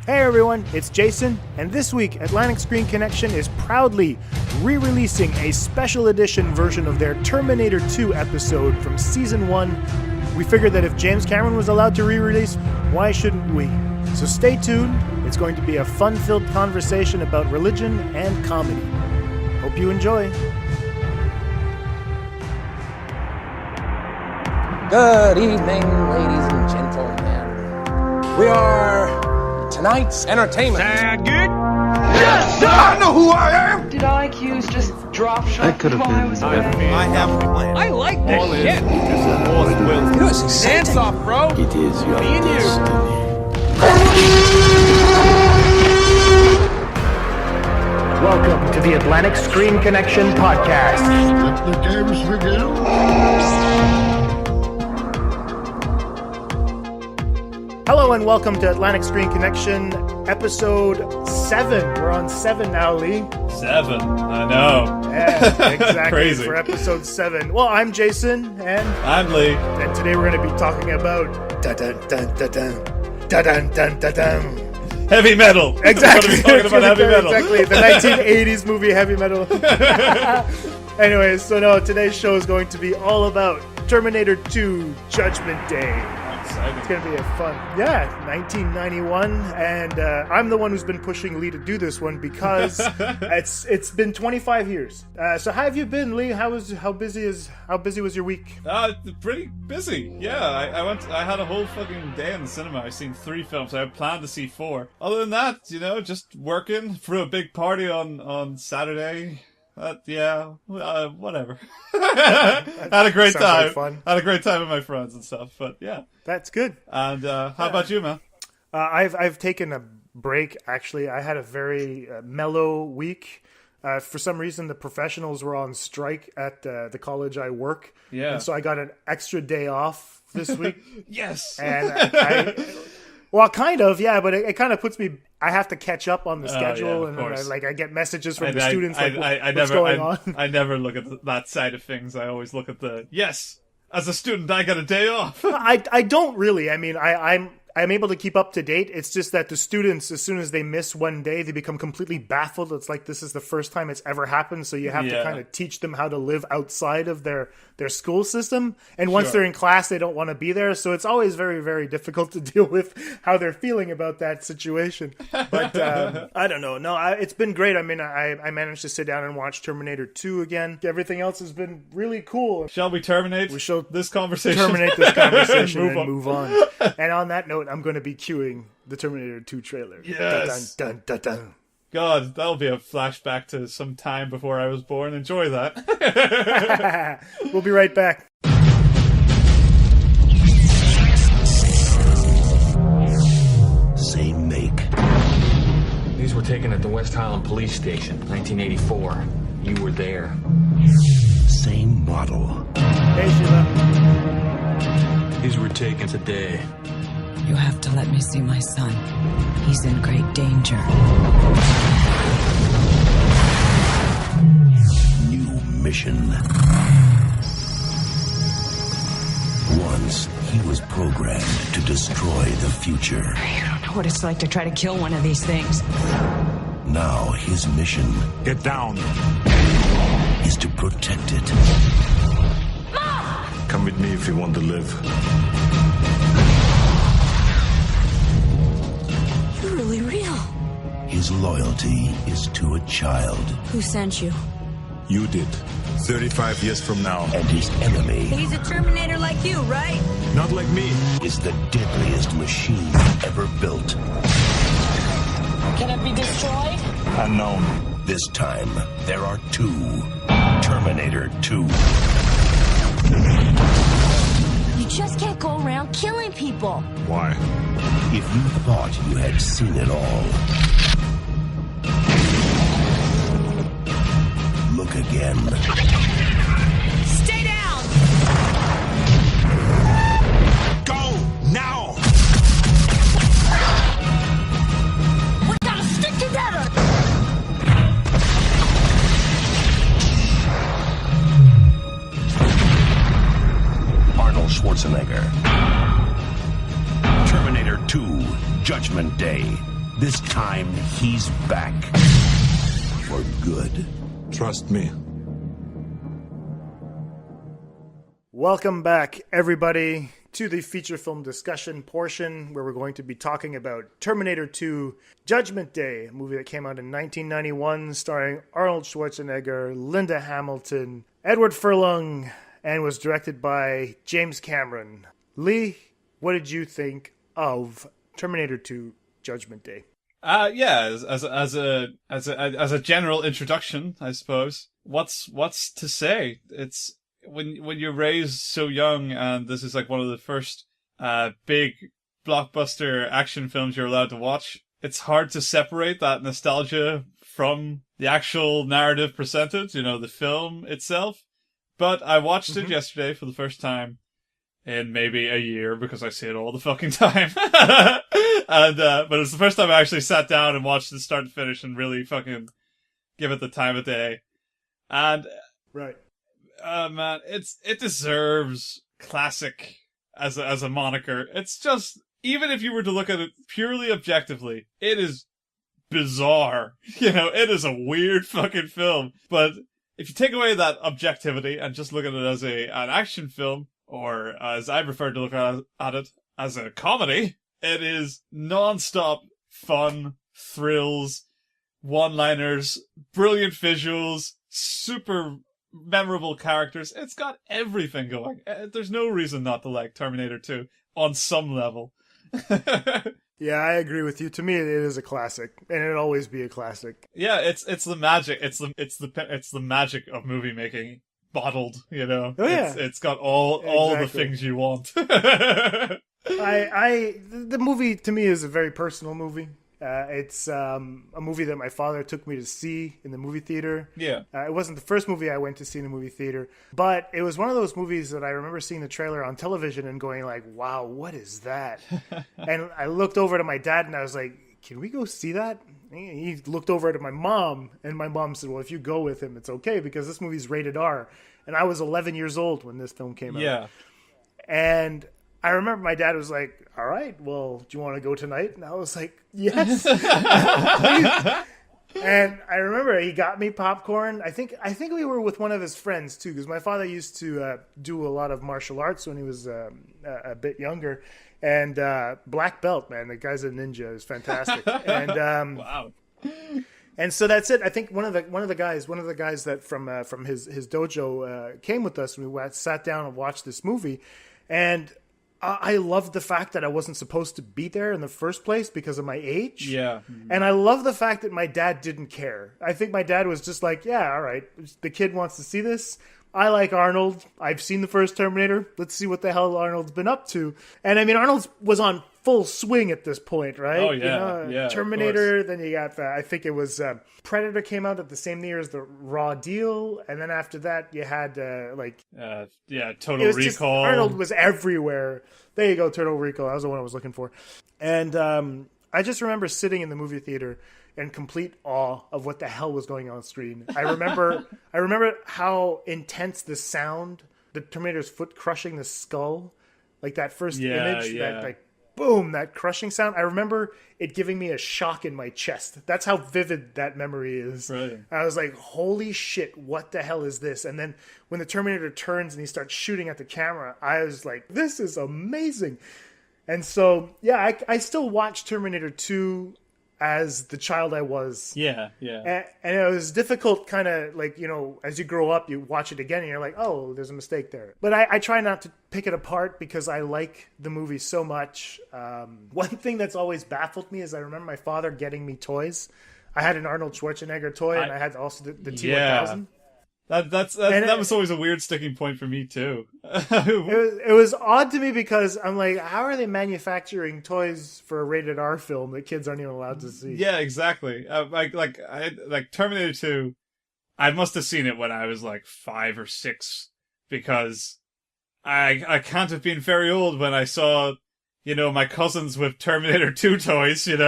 Hey everyone, it's Jason, and this week Atlantic Screen Connection is proudly re-releasing a special edition version of their Terminator 2 episode from Season 1. We figured that if James Cameron was allowed to re-release, why shouldn't we? So stay tuned, it's going to be a fun-filled conversation about religion and comedy. Hope you enjoy. Good evening, ladies and gentlemen. We are tonight's entertainment. Sound good? Yes, sir! I know who I am! Did IQs just drop shot while I was away? I have a plan. I like this all shit. You know, it's exciting. Dance off, bro. It is your Me and you. destiny. Welcome to the Atlantic Screen Connection podcast. Let the games begin. Hello and welcome to Atlantic Screen Connection, episode 7. We're on 7 now, Lee. 7, I know. Yeah, exactly. Crazy. For episode 7. Well, I'm Jason, and I'm Lee. And today we're going to be talking about da-dun-dun-dun-dun. Heavy metal. Exactly. We're talking about heavy metal. Exactly. The 1980s movie Heavy Metal. Anyways, so no, today's show is going to be all about Terminator 2 Judgment Day. It's going to be a fun, 1991, and I'm the one who's been pushing Lee to do this one because it's been 25 years. So how have you been, Lee? How busy was your week? Pretty busy. Yeah, I had a whole fucking day in the cinema. I've seen 3 films. I had planned to see 4. Other than that, just working. Threw a big party on Saturday. Whatever. Had a great time. Like fun. Had a great time with my friends and stuff. But yeah, that's good. And how about you, man? I've taken a break. Actually, I had a very mellow week. For some reason, the professionals were on strike at the college I work. Yeah. And so I got an extra day off this week. Yes. And well, kind of, yeah, but it kind of puts me. I have to catch up on the schedule, and I get messages from the students what's going on. I never look at that side of things. I always look at as a student, I got a day off. I don't really. I mean, I'm able to keep up to date. It's just that the students, as soon as they miss one day, they become completely baffled. It's like this is the first time it's ever happened, so you have to kind of teach them how to live outside of their school system. And once they're in class, they don't want to be there. So it's always very, very difficult to deal with how they're feeling about that situation. But I don't know. No, it's been great. I mean, I managed to sit down and watch Terminator 2 again. Everything else has been really cool. Shall we terminate this conversation? Terminate this conversation and move on. And on that note, I'm going to be cueing the Terminator 2 trailer. Yes. Dun, dun, dun, dun. God, that'll be a flashback to some time before I was born. Enjoy that. We'll be right back. Same make. These were taken at the West Highland Police Station, 1984. You were there. Same model. Hey, Sheila. These were taken today. You have to let me see my son. He's in great danger. New mission. Once, he was programmed to destroy the future. You don't know what it's like to try to kill one of these things. Now, his mission Get down. is to protect it. Come with me if you want to live. You're really real. His loyalty is to a child. Who sent you? You did. 35 years from now. And his enemy He's a Terminator like you, right? Not like me. is the deadliest machine ever built. Can it be destroyed? Unknown. This time, there are 2. Terminator 2. You just can't go around killing people. Why? If you thought you had seen it all, look again. Stay down! Go! Now! We gotta stick together! Arnold Schwarzenegger. Terminator 2, Judgment Day. This time, he's back. For good. Trust me. Welcome back, everybody, to the feature film discussion portion where we're going to be talking about Terminator 2 Judgment Day, a movie that came out in 1991 starring Arnold Schwarzenegger, Linda Hamilton, Edward Furlong, and was directed by James Cameron. Lee, what did you think of Terminator 2 Judgment Day? As a general introduction, I suppose. What's to say? It's when you're raised so young, and this is like one of the first big blockbuster action films you're allowed to watch, it's hard to separate that nostalgia from the actual narrative presented, the film itself. But I watched it yesterday for the first time in maybe a year, because I see it all the fucking time. But it's the first time I actually sat down and watched it start to finish and really fucking give it the time of day. And right. Man, it deserves classic as a moniker. It's just, even if you were to look at it purely objectively, it is bizarre. It is a weird fucking film. But if you take away that objectivity and just look at it as an action film, or as I prefer to look at it, as a comedy, it is non-stop fun, thrills, one-liners, brilliant visuals, super memorable characters. It's got everything going. There's no reason not to like Terminator 2 on some level. Yeah, I agree with you. To me, it is a classic, and it'll always be a classic. Yeah, it's the magic. It's the magic of movie making bottled. Oh, yeah. It's got all the things you want. The movie to me is a very personal movie. It's a movie that my father took me to see in the movie theater. Yeah. It wasn't the first movie I went to see in the movie theater, but it was one of those movies that I remember seeing the trailer on television and going like, wow, what is that? And I looked over to my dad and I was like, can we go see that? And he looked over at my mom, and my mom said, well, if you go with him, it's okay, because this movie's rated R. And I was 11 years old when this film came out. Yeah. And I remember my dad was like, all right, well, do you want to go tonight? And I was like, yes. And I remember he got me popcorn. I think we were with one of his friends, too, because my father used to do a lot of martial arts when he was a bit younger. And black belt, man, the guy's a ninja. Is fantastic. And wow. And so that's it. I think one of the guys that from his dojo came with us, and we sat down and watched this movie. And I loved the fact that I wasn't supposed to be there in the first place because of my age. Yeah. And I love the fact that my dad didn't care. I think my dad was just like, yeah, all right, the kid wants to see this. I like Arnold. I've seen the first Terminator. Let's see what the hell Arnold's been up to. And I mean, Arnold was on full swing at this point, right? Oh, yeah. Yeah, Terminator, then you got, I think it was Predator came out at the same year as the Raw Deal. And then after that, you had Total Recall. Arnold was everywhere. There you go, Total Recall. That was the one I was looking for. And I just remember sitting in the movie theater in complete awe of what the hell was going on screen. I remember how intense the sound, the Terminator's foot crushing the skull, like that first image, that like boom, that crushing sound. I remember it giving me a shock in my chest. That's how vivid that memory is. Right. I was like, holy shit, what the hell is this? And then when the Terminator turns and he starts shooting at the camera, I was like, this is amazing. And so, yeah, I still watch Terminator 2 as the child I was. Yeah. And it was difficult, kind of like, as you grow up, you watch it again and you're like, oh, there's a mistake there. But I try not to pick it apart because I like the movie so much. One thing that's always baffled me is I remember my father getting me toys. I had an Arnold Schwarzenegger toy, and I had also the T-1000. That was always a weird sticking point for me too. It was odd to me because I'm like, how are they manufacturing toys for a rated R film that kids aren't even allowed to see? Yeah, exactly. Like Terminator 2, I must have seen it when I was like 5 or 6 because I can't have been very old when I saw my cousins with Terminator 2 toys. Hanging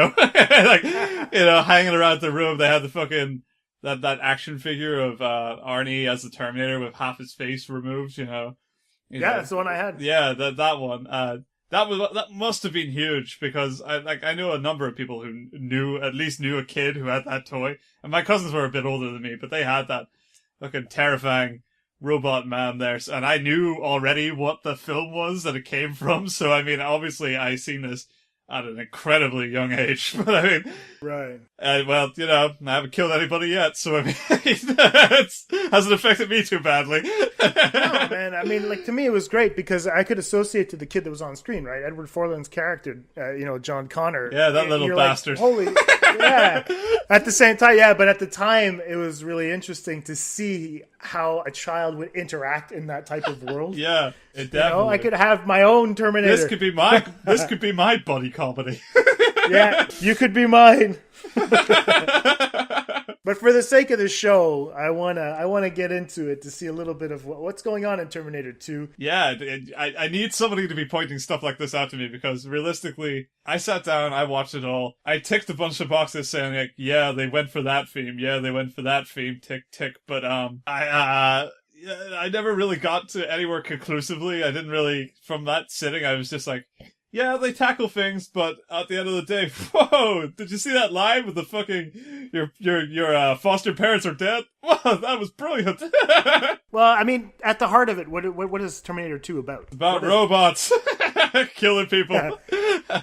around the room. They had the fucking that action figure of Arnie as the Terminator with half his face removed, that's the one I had. Yeah, that one. that must have been huge, because I know a number of people who knew a kid who had that toy, and my cousins were a bit older than me, but they had that fucking terrifying robot man there, and I knew already what the film was that it came from. So I mean, obviously I seen this at an incredibly young age, but I mean, right. Well, you know, I haven't killed anybody yet, so I mean, it hasn't affected me too badly. No, man. I mean, like, to me, it was great because I could associate to the kid that was on screen, right? Edward Forland's character, John Connor. Yeah, that little bastard. Like, holy, yeah. At the same time, yeah, but at the time, it was really interesting to see how a child would interact in that type of world. Yeah, it definitely. I could have my own Terminator. This could be my buddy comedy. Yeah, you could be mine. But for the sake of the show, I wanna get into it to see a little bit of what's going on in Terminator 2. Yeah, I need somebody to be pointing stuff like this out to me, because realistically, I sat down, I watched it all, I ticked a bunch of boxes saying like, yeah, they went for that theme, yeah, they went for that theme, tick tick. But I never really got to anywhere conclusively. I didn't really, from that sitting, I was just like, yeah, they tackle things, but at the end of the day, whoa! Did you see that line with the fucking your foster parents are dead? Wow, that was brilliant. Well, I mean, at the heart of it, what is Terminator 2 about? About robots killing people. Yeah.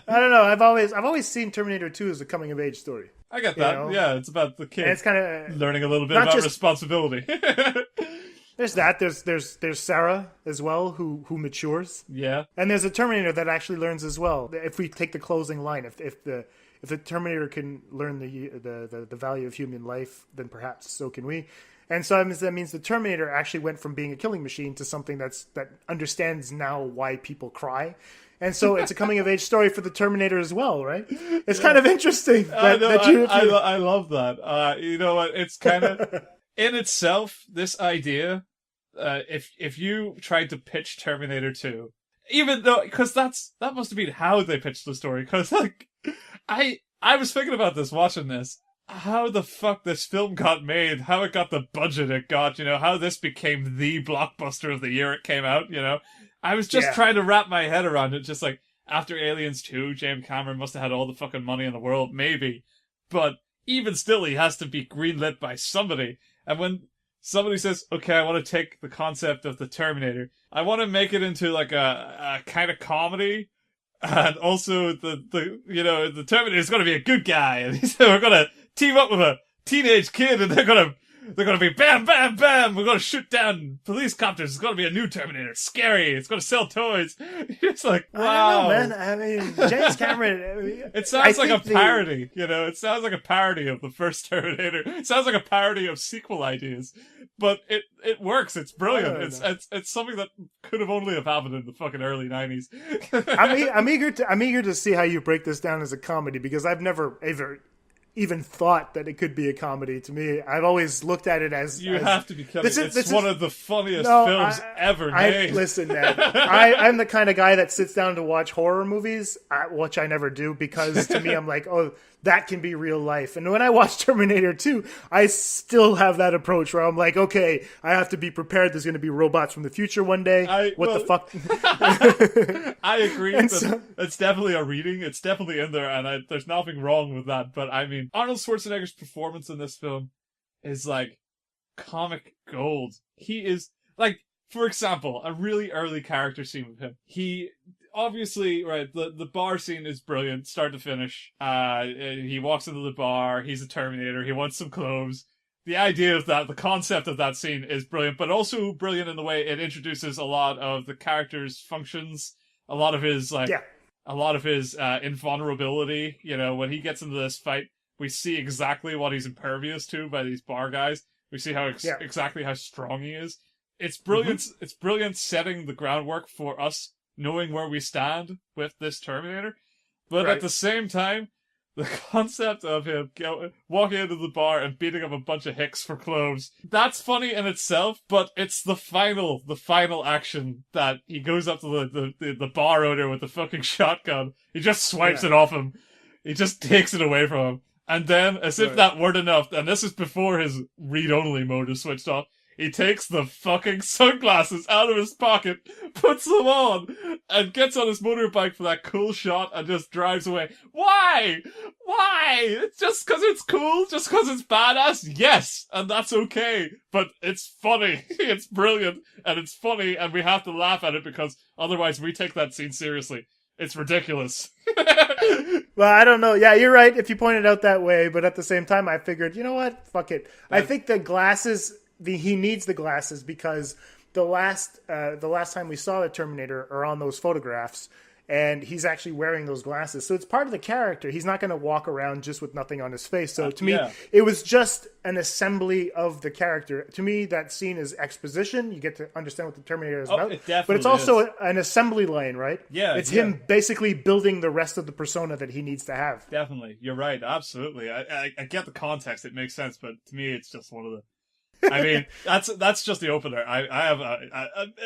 I don't know. I've always seen Terminator 2 as a coming of age story. I get that. You know? Yeah, it's about the kid. And it's kind of learning a little bit about responsibility. There's that. There's Sarah as well, who matures. Yeah. And there's a Terminator that actually learns as well. If we take the closing line, if the Terminator can learn the value of human life, then perhaps so can we. And so that means the Terminator actually went from being a killing machine to something that understands now why people cry. And so it's a coming of age story for the Terminator as well, right? It's kind of interesting. I love that. You know what? It's kind of in itself, this idea. If you tried to pitch Terminator 2, even though, because that must have been how they pitched the story. Because like, I was thinking about this watching this. How the fuck this film got made, how it got the budget it got, how this became the blockbuster of the year it came out, I was just trying to wrap my head around it, just like, after Aliens 2, James Cameron must have had all the fucking money in the world, maybe. But even still, he has to be greenlit by somebody. And when somebody says, okay, I want to take the concept of the Terminator, I want to make it into like a kind of comedy, and also the Terminator is going to be a good guy, and he said we're going to team up with a teenage kid, and they're going to be bam, bam, bam. We're going to shoot down police copters. It's going to be a new Terminator. It's scary. It's going to sell toys. It's like, wow. I don't know, man. I mean, James Cameron. It sounds like a parody. It sounds like a parody of the first Terminator. It sounds like a parody of sequel ideas. But it works. It's brilliant. It's something that could have only have happened in the fucking early 90s. I'm eager to see how you break this down as a comedy, because I've never ever even thought that it could be a comedy. To me, I've always looked at it as have to be kidding. It's one of the funniest films ever made. Listen, man, I'm the kind of guy that sits down to watch horror movies, which I never do, because to me, I'm like, oh, that can be real life. And when I watch Terminator 2, I still have that approach where I'm like, okay, I have to be prepared. There's going to be robots from the future one day. The fuck? I agree. It's definitely a reading. It's definitely in there, and there's nothing wrong with that. But I mean, Arnold Schwarzenegger's performance in this film is like comic gold. He is like, for example, a really early character scene with him. He obviously, right, the bar scene is brilliant, start to finish. He walks into the bar, he's a Terminator, he wants some clothes. The idea of that, the concept of that scene is brilliant, but also brilliant in the way it introduces a lot of the character's functions, a lot of his invulnerability. When he gets into this fight, we see exactly what he's impervious to by these bar guys. We see how exactly how strong he is. It's brilliant. Mm-hmm. It's brilliant setting the groundwork for us knowing where we stand with this Terminator. But at the same time, the concept of him walking into the bar and beating up a bunch of hicks for clothes, that's funny in itself, but it's the final action that he goes up to the bar owner with the fucking shotgun. He just swipes it off him. He just takes it away from him. And then, as if that weren't enough, and this is before his read-only mode is switched off, He takes the fucking sunglasses out of his pocket, puts them on, and gets on his motorbike for that cool shot and just drives away. Why? Why? Just because it's cool? Just because it's badass? Yes, and that's okay. But it's funny. It's brilliant, and it's funny, and we have to laugh at it because otherwise we take that scene seriously. It's ridiculous. Well, I don't know. Yeah, you're right if you point it out that way, but at the same time, I figured, you know what? Fuck it. I think the glasses, he needs the glasses because the last time we saw the Terminator are on those photographs, and he's actually wearing those glasses. So it's part of the character. He's not going to walk around just with nothing on his face. So to me, it was just an assembly of the character. To me, that scene is exposition. You get to understand what the Terminator is about. But it's also an assembly line, right? Yeah. It's him basically building the rest of the persona that he needs to have. Definitely. You're right. Absolutely. I get the context. It makes sense. But to me, it's just one of the... I mean, that's just the opener. I have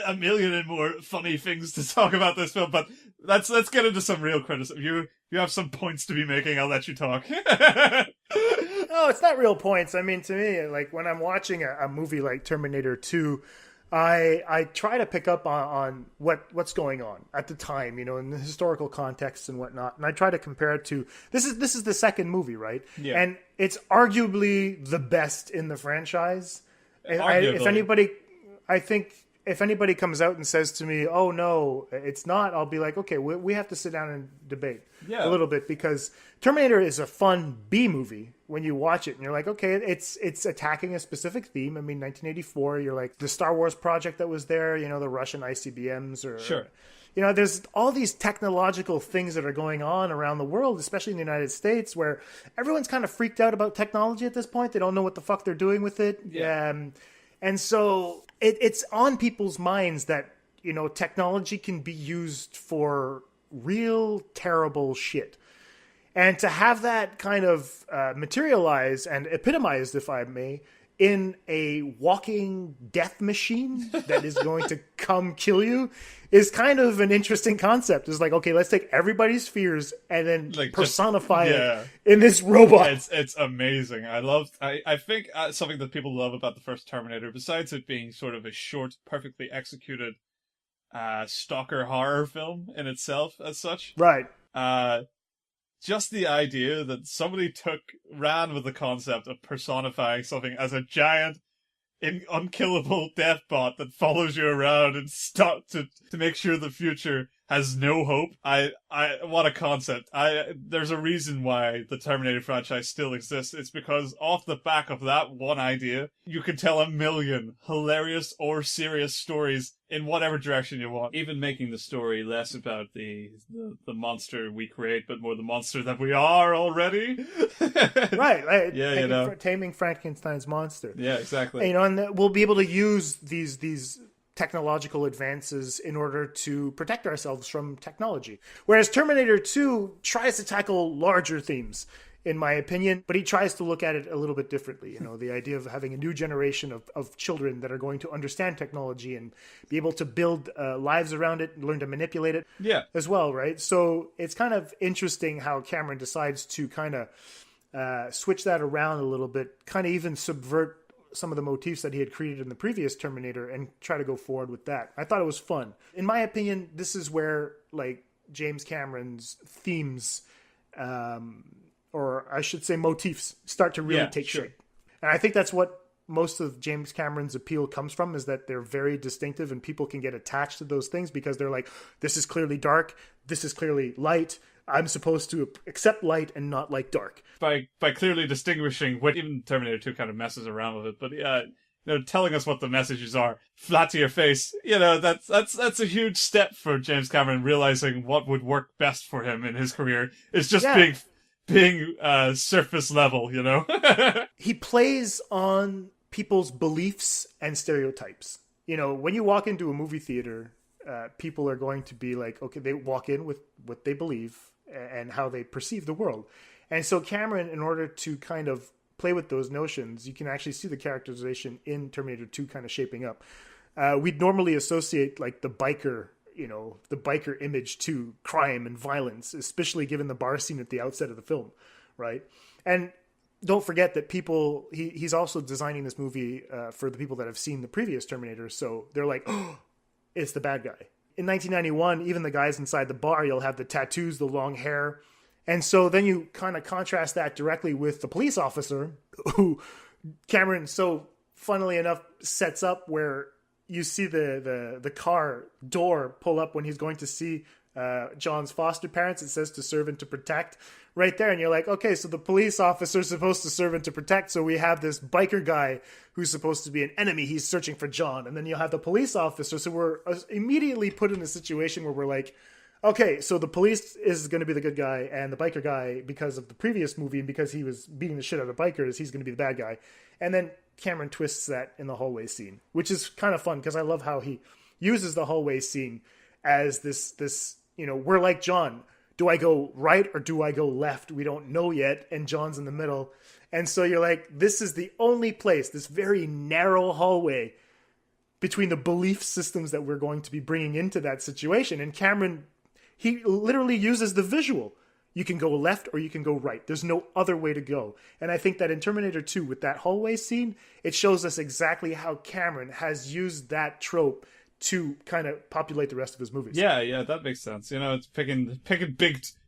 a million and more funny things to talk about this film, but let's get into some real criticism. You have some points to be making. I'll let you talk. No, it's not real points. I mean, to me, like when I'm watching a movie like Terminator 2, I try to pick up on what's going on at the time, you know, in the historical context and whatnot. And I try to compare it to this is the second movie, right? Yeah. And it's arguably the best in the franchise. If anybody comes out and says to me, "Oh no, it's not," I'll be like, "Okay, we have to sit down and debate a little bit," because Terminator is a fun B movie when you watch it, and you're like, "Okay, it's attacking a specific theme." I mean, 1984, you're like the Star Wars project that was there, you know, the Russian ICBMs, or sure. You know, there's all these technological things that are going on around the world, especially in the United States, where everyone's kind of freaked out about technology at this point. They don't know what the fuck they're doing with it. Yeah. And so it's on people's minds that, you know, technology can be used for real terrible shit. And to have that kind of materialize and epitomized, if I may, in a walking death machine that is going to come kill you is kind of an interesting concept. It's like, okay, let's take everybody's fears and then like personify it in this robot. It's amazing. I think something that people love about the first Terminator, besides it being sort of a short, perfectly executed stalker horror film in itself as such. Right. Just the idea that somebody ran with the concept of personifying something as a giant, unkillable death bot that follows you around and to make sure the future has no hope. What a concept. There's a reason why the Terminator franchise still exists. It's because off the back of that one idea, you can tell a million hilarious or serious stories in whatever direction you want. Even making the story less about the monster we create, but more the monster that we are already. Right. Yeah, you know. Taming Frankenstein's monster. Yeah, exactly. You know, and we'll be able to use these technological advances in order to protect ourselves from technology. Whereas Terminator 2 tries to tackle larger themes, in my opinion, but he tries to look at it a little bit differently. You know, the idea of having a new generation of children that are going to understand technology and be able to build lives around it and learn to manipulate it as well, right? So it's kind of interesting how Cameron decides to kind of switch that around a little bit, kind of even subvert some of the motifs that he had created in the previous Terminator and try to go forward with that. I thought it was fun. In my opinion, this is where like James Cameron's themes, or I should say motifs, start to really take shape. And I think that's what most of James Cameron's appeal comes from, is that they're very distinctive and people can get attached to those things because they're like, this is clearly dark, this is clearly light, I'm supposed to accept light and not like dark. By clearly distinguishing what even Terminator 2 kind of messes around with it, but you know, telling us what the messages are flat to your face, you know, that's a huge step for James Cameron, realizing what would work best for him in his career is just being surface level, you know. He plays on people's beliefs and stereotypes. You know, when you walk into a movie theater, people are going to be like, okay, they walk in with what they believe and how they perceive the world. And so Cameron, in order to kind of play with those notions, you can actually see the characterization in Terminator 2 kind of shaping up. We'd normally associate like the biker image to crime and violence, especially given the bar scene at the outset of the film, right? And don't forget that he's also designing this movie for the people that have seen the previous Terminator. So they're like, oh, it's the bad guy. In 1991, even the guys inside the bar, you'll have the tattoos, the long hair. And so then you kind of contrast that directly with the police officer who Cameron, so funnily enough, sets up where you see the car door pull up when he's going to see John's foster parents. It says to serve and to protect right there. And you're like, okay, so the police officer is supposed to serve and to protect. So we have this biker guy who's supposed to be an enemy. He's searching for John. And then you'll have the police officer. So we're immediately put in a situation where we're like, okay, so the police is going to be the good guy, and the biker guy, because of the previous movie and because he was beating the shit out of bikers, he's going to be the bad guy. And then Cameron twists that in the hallway scene, which is kind of fun because I love how he uses the hallway scene as this, we're like John. Do I go right or do I go left? We don't know yet. And John's in the middle. And so you're like, this is the only place, this very narrow hallway between the belief systems that we're going to be bringing into that situation. And Cameron, he literally uses the visual. You can go left or you can go right. There's no other way to go. And I think that in Terminator 2, with that hallway scene, it shows us exactly how Cameron has used that trope to kind of populate the rest of his movies. Yeah, that makes sense. It's picking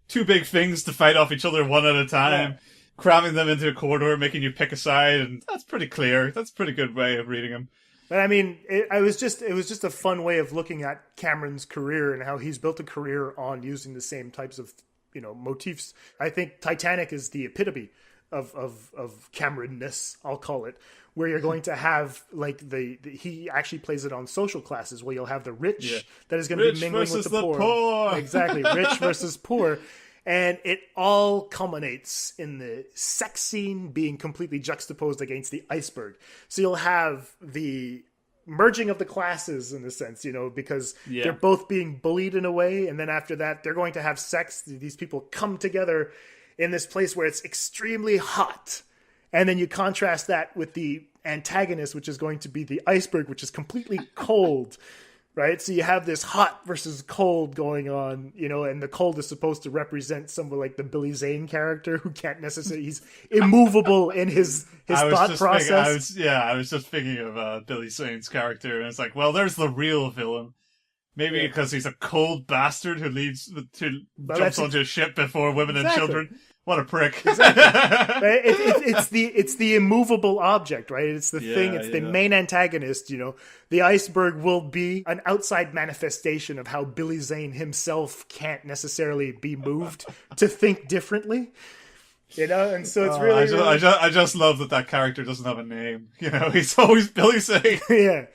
two big things to fight off each other one at a time, cramming them into a corridor, making you pick a side, and that's pretty clear. That's a pretty good way of reading them. But I mean, it was just a fun way of looking at Cameron's career and how he's built a career on using the same types of, motifs. I think Titanic is the epitome of Cameron-ness, I'll call it, where you're going to have like he actually plays it on social classes where you'll have the rich that is going to be mingling with the poor. Exactly, rich versus poor. And it all culminates in the sex scene being completely juxtaposed against the iceberg. So you'll have the merging of the classes in a sense, because they're both being bullied in a way. And then after that, they're going to have sex. These people come together in this place where it's extremely hot. And then you contrast that with the antagonist, which is going to be the iceberg, which is completely cold. Right, so you have this hot versus cold going on, and the cold is supposed to represent someone like the Billy Zane character who can't necessarily, he's immovable in his thought process. I was just thinking of Billy Zane's character, and it's like, well, there's the real villain. Maybe because he's a cold bastard who jumps onto a ship before women and children. What a prick. Exactly. It's the immovable object, right? It's the thing, it's the main antagonist, The iceberg will be an outside manifestation of how Billy Zane himself can't necessarily be moved to think differently. And so it's really... I just love that character doesn't have a name. He's always Billy Zane. Yeah.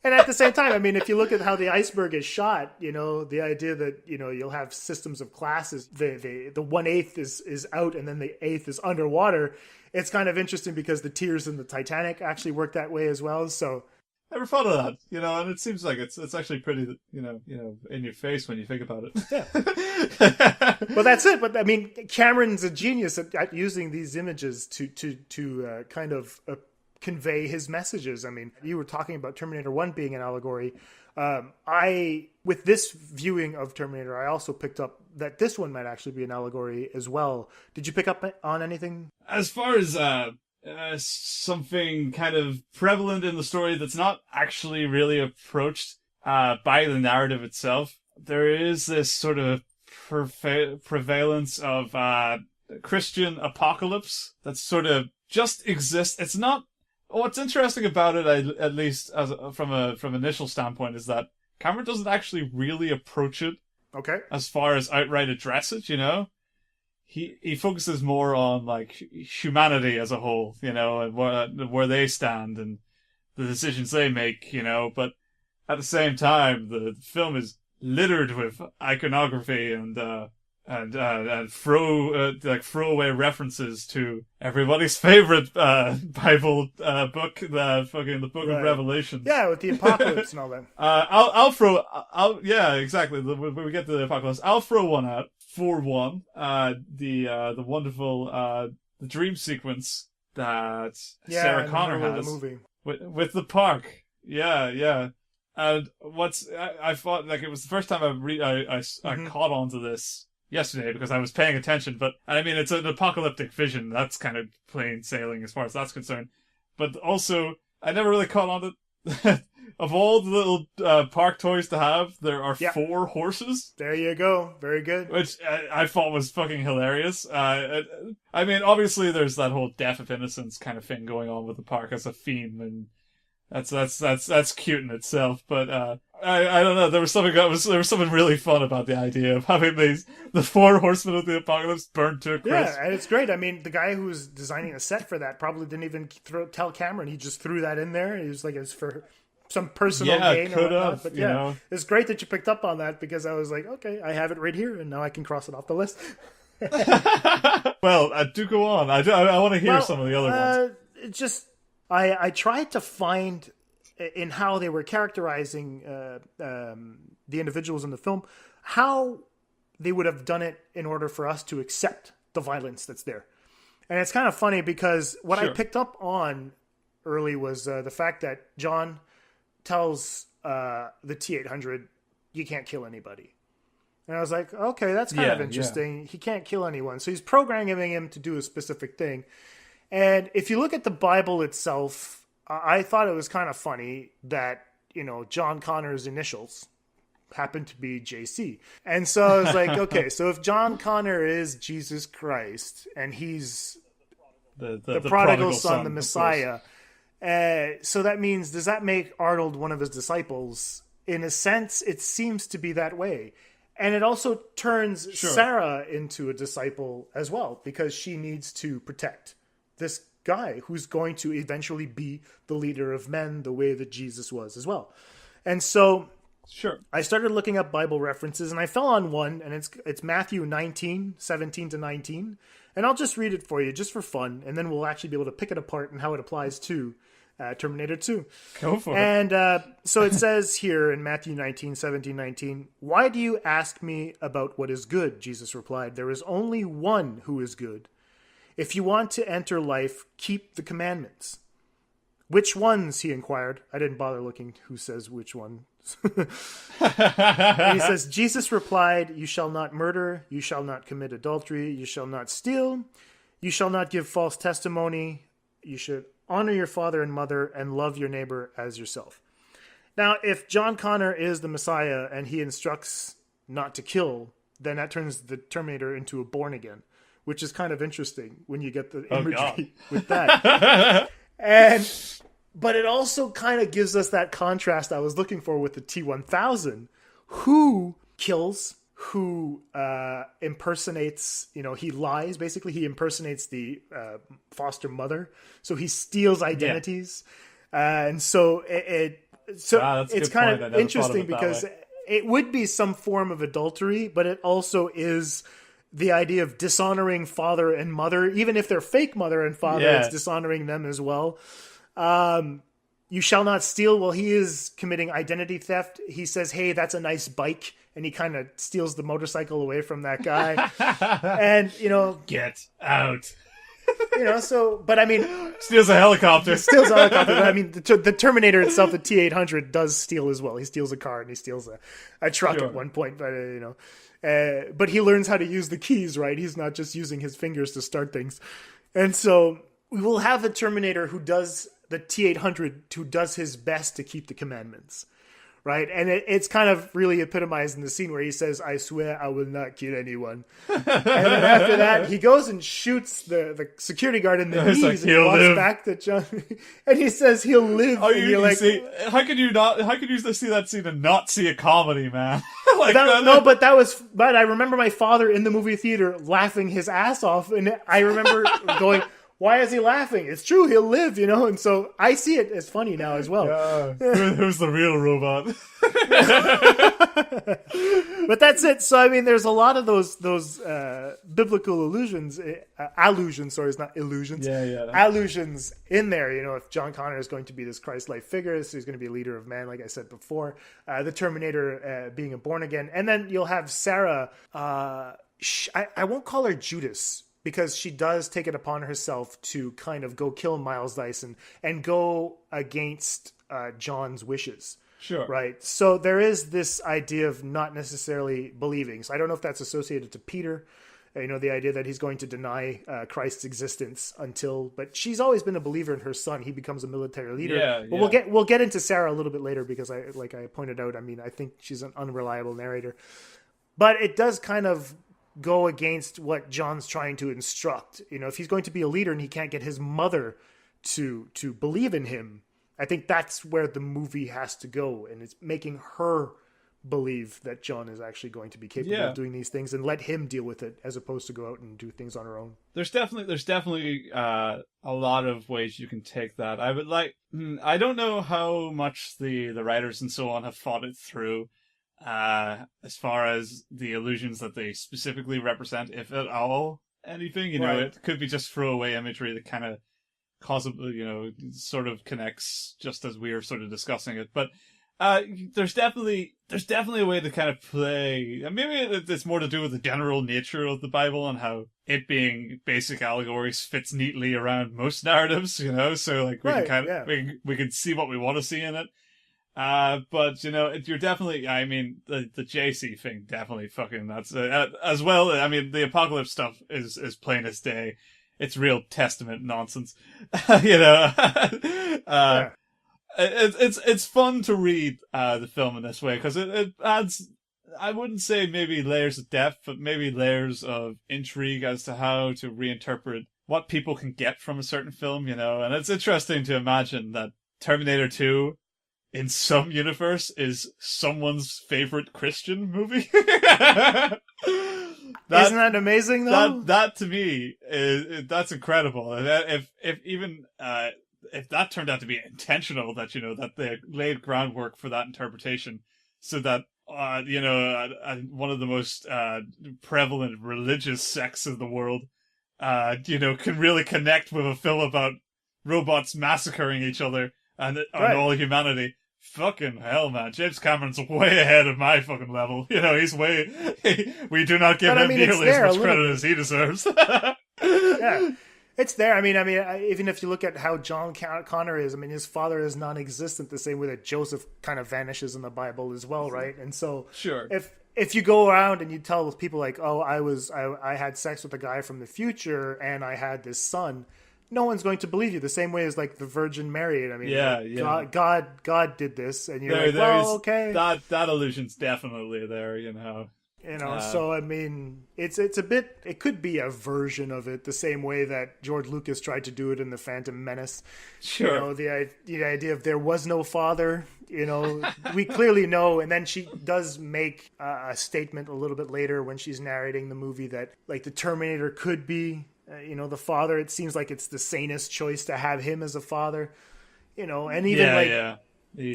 And at the same time, I mean, if you look at how the iceberg is shot, the idea that, you'll have systems of classes, the 1/8 is out and then the 1/8 is underwater. It's kind of interesting because the tiers in the Titanic actually work that way as well. So never thought of that, and it seems like it's actually pretty, in your face when you think about it. Yeah. Well, that's it. But I mean, Cameron's a genius at using these images to kind of convey his messages. I mean, you were talking about Terminator 1 being an allegory. With this viewing of Terminator, I also picked up that this one might actually be an allegory as well. Did you pick up on anything? As far as something kind of prevalent in the story that's not actually really approached by the narrative itself, there is this sort of prevalence of Christian apocalypse that sort of just exists. It's not... What's interesting about it, at least from an initial standpoint, is that Cameron doesn't actually really approach it. Okay. As far as outright address it, he focuses more on like humanity as a whole, and where they stand and the decisions they make, But at the same time, the film is littered with iconography and throwaway references to everybody's favorite Bible book, the Book of Revelation. Yeah, with the apocalypse and all that. Yeah, exactly. When we get to the apocalypse, I'll throw one out for one. The wonderful the dream sequence that Sarah Connor has the movie. With the park. Yeah. And I thought like it was the first time I caught on to this yesterday because I was paying attention, but I mean, it's an apocalyptic vision. That's kind of plain sailing as far as that's concerned. But also, I never really caught on to of all the little park toys to have, there are 4 horses. There you go. Very good. Which I thought was fucking hilarious. I mean, obviously there's that whole death of innocence kind of thing going on with the park as a theme, and that's cute in itself. But I don't know. There was something really fun about the idea of having the 4 horsemen of the apocalypse burned to a crisp. Yeah, and it's great. I mean, the guy who was designing a set for that probably didn't even tell Cameron. He just threw that in there. He was like, it's for some personal gain or whatnot. But yeah, it's great that you picked up on that, because I was like, okay, I have it right here, and now I can cross it off the list. Well, do go on. I want to hear some of the other ones. It's just, I tried to find in how they were characterizing the individuals in the film, how they would have done it in order for us to accept the violence that's there. And it's kind of funny because what I picked up on early was the fact that John tells the T-800, you can't kill anybody. And I was like, okay, that's kind of interesting. Yeah. He can't kill anyone. So he's programming him to do a specific thing. And if you look at the Bible itself, I thought it was kind of funny that, John Connor's initials happen to be JC. And so I was like, okay, so if John Connor is Jesus Christ and he's the prodigal son, the Messiah, so that means, does that make Arnold one of his disciples? In a sense, it seems to be that way. And it also turns Sarah into a disciple as well, because she needs to protect this guy who's going to eventually be the leader of men the way that Jesus was as well. And so I started looking up Bible references, and I fell on one, and it's Matthew 19:17-19. And I'll just read it for you just for fun, and then we'll actually be able to pick it apart and how it applies to Terminator 2. Go for it. And so it says here in Matthew 19:17-19, "Why do you ask me about what is good?" Jesus replied, "There is only one who is good. If you want to enter life, keep the commandments." "Which ones?" he inquired. I didn't bother looking who says which one. And he says, Jesus replied, "You shall not murder, you shall not commit adultery, you shall not steal, you shall not give false testimony, you should honor your father and mother, and love your neighbor as yourself." Now, if John Connor is the Messiah and he instructs not to kill, then that turns the Terminator into a born again, which is kind of interesting when you get the imagery with that. But it also kind of gives us that contrast I was looking for with the T-1000, who kills, who impersonates, he lies. Basically, he impersonates the foster mother. So he steals identities. And so it's kind of interesting because it would be some form of adultery, but it also is the idea of dishonoring father and mother. Even if they're fake mother and father, it's dishonoring them as well. You shall not steal. Well, he is committing identity theft. He says, "Hey, that's a nice bike." And he kind of steals the motorcycle away from that guy. And, get out. But I mean, steals a helicopter. I mean, the Terminator itself, the T-800, does steal as well. He steals a car and he steals a truck at one point, but but he learns how to use the keys, right? He's not just using his fingers to start things. And so we will have the Terminator who does the T-800, who does his best to keep the commandments. Right, and it's kind of really epitomized in the scene where he says, "I swear I will not kill anyone." And then after that, he goes and shoots the security guard in the knees, and he walks back to John, and he says he'll live. Oh, how could you see that scene and not see a comedy, man? But I remember my father in the movie theater laughing his ass off, and I remember going, why is he laughing? It's true, he'll live, and so I see it as funny now as well. Who's the real robot? But that's it. So I mean, there's a lot of those biblical allusions, it's not illusions. Allusions in there. If John Connor is going to be this Christ-like figure, so he's going to be a leader of man, like I said before. The Terminator being a born again, and then you'll have Sarah. I won't call her Judas, because she does take it upon herself to kind of go kill Miles Dyson and go against John's wishes. Sure. Right. So there is this idea of not necessarily believing. So I don't know if that's associated to Peter. The idea that he's going to deny Christ's existence but she's always been a believer in her son. He becomes a military leader. Yeah, but we'll get into Sarah a little bit later because I pointed out, I think she's an unreliable narrator. But it does kind of go against what John's trying to instruct. If he's going to be a leader and he can't get his mother to believe in him, I think that's where the movie has to go, and it's making her believe that John is actually going to be capable of doing these things and let him deal with it as opposed to go out and do things on her own. There's definitely a lot of ways you can take that. I don't know how much the writers and so on have thought it through as far as the illusions that they specifically represent, if at all anything. Right. It could be just throwaway imagery that kind of sort of connects just as we are sort of discussing it. But there's definitely a way to kind of play. Maybe it's more to do with the general nature of the Bible and how it being basic allegories fits neatly around most narratives. So we can we can see what we want to see in it. But you're definitely. I mean, the JC thing definitely fucking that's as well. I mean, the apocalypse stuff is plain as day. It's real Testament nonsense. It's fun to read the film in this way because it adds, I wouldn't say maybe layers of depth, but maybe layers of intrigue as to how to reinterpret what people can get from a certain film, and it's interesting to imagine that Terminator 2 in some universe is someone's favorite Christian movie. Isn't that amazing though? That to me that's incredible. And if that turned out to be intentional, that they laid groundwork for that interpretation, so that one of the most prevalent religious sects of the world, can really connect with a film about robots massacring each other and all humanity. Fucking hell, man! James Cameron's way ahead of my fucking level. He's we do not give him nearly as much credit as he deserves. Yeah. It's there. Even if you look at how John Connor is, his father is non-existent the same way that Joseph kind of vanishes in the Bible as well, right? And so, sure, if you go around and you tell people like, "Oh, I had sex with a guy from the future and I had this son," no one's going to believe you. The same way as like the Virgin Mary. God did this, and you're okay. That illusion's definitely there, So it's a bit. It could be a version of it, the same way that George Lucas tried to do it in The Phantom Menace. Sure. The idea of there was no father. We clearly know, and then she does make a statement a little bit later when she's narrating the movie that like the Terminator could be, the father. It seems like it's the sanest choice to have him as a father. And even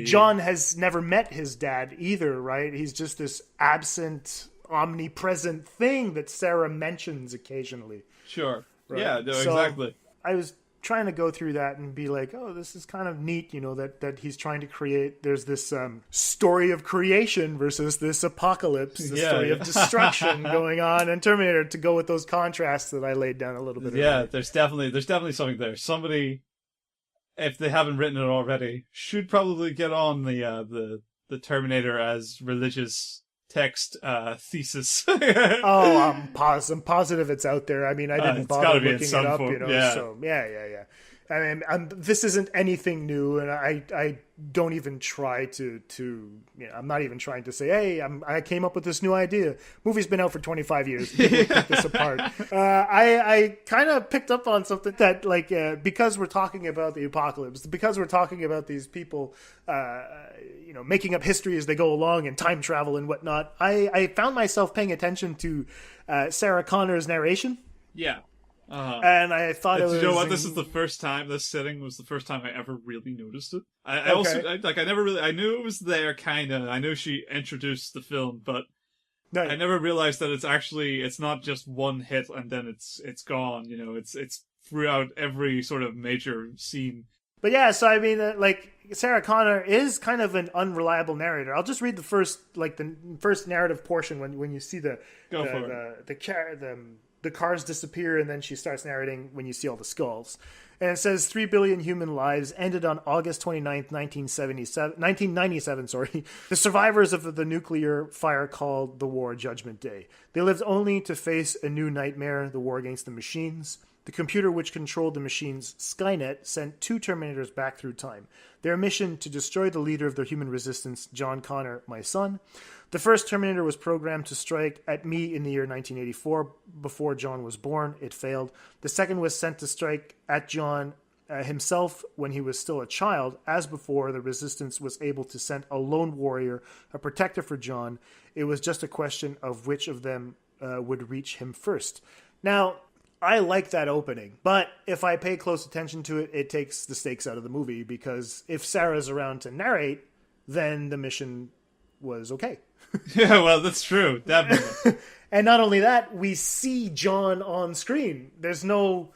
John has never met his dad either, right? He's just this absent, omnipresent thing that Sarah mentions occasionally. Sure. Right? Yeah, no, exactly. I was trying to go through that and be like, oh, this is kind of neat, that he's trying to create. There's this story of creation versus this apocalypse, the story of destruction going on in Terminator, to go with those contrasts that I laid down a little bit earlier. Yeah, there's definitely something there. Somebody, if they haven't written it already, should probably get on the Terminator as religious text thesis. I'm positive it's out there. I didn't bother looking it up, So yeah. This isn't anything new, and I don't even try to I'm not even trying to say, hey, I came up with this new idea. Movie's been out for 25 years. People pick this apart. I kind of picked up on something that, like, because we're talking about the apocalypse, because we're talking about these people, making up history as they go along and time travel and whatnot, I found myself paying attention to Sarah Connor's narration. Yeah. And I thought it was... You know what? This is the first time, this setting was the first time I ever really noticed it. I knew it was there, kind of. I know she introduced the film, but I never realized that it's not just one hit and then it's gone, it's throughout every sort of major scene. But yeah, so Sarah Connor is kind of an unreliable narrator. I'll just read the first narrative portion when you see the the cars disappear, and then she starts narrating when you see all the skulls. And it says 3 billion human lives ended on August 29th, 1997. The survivors of the nuclear fire called the war Judgment Day. They lived only to face a new nightmare, the war against the machines. The computer which controlled the machines, Skynet, sent 2 Terminators back through time. Their mission to destroy the leader of the human resistance, John Connor, my son. The first Terminator was programmed to strike at me in the year 1984, before John was born. It failed. The second was sent to strike at John himself when he was still a child. As before, the resistance was able to send a lone warrior, a protector for John. It was just a question of which of them would reach him first. Now, I like that opening, but if I pay close attention to it, it takes the stakes out of the movie, because if Sarah's around to narrate, then the mission was okay. Yeah, well, that's true, definitely. And not only that, we see John on screen. There's no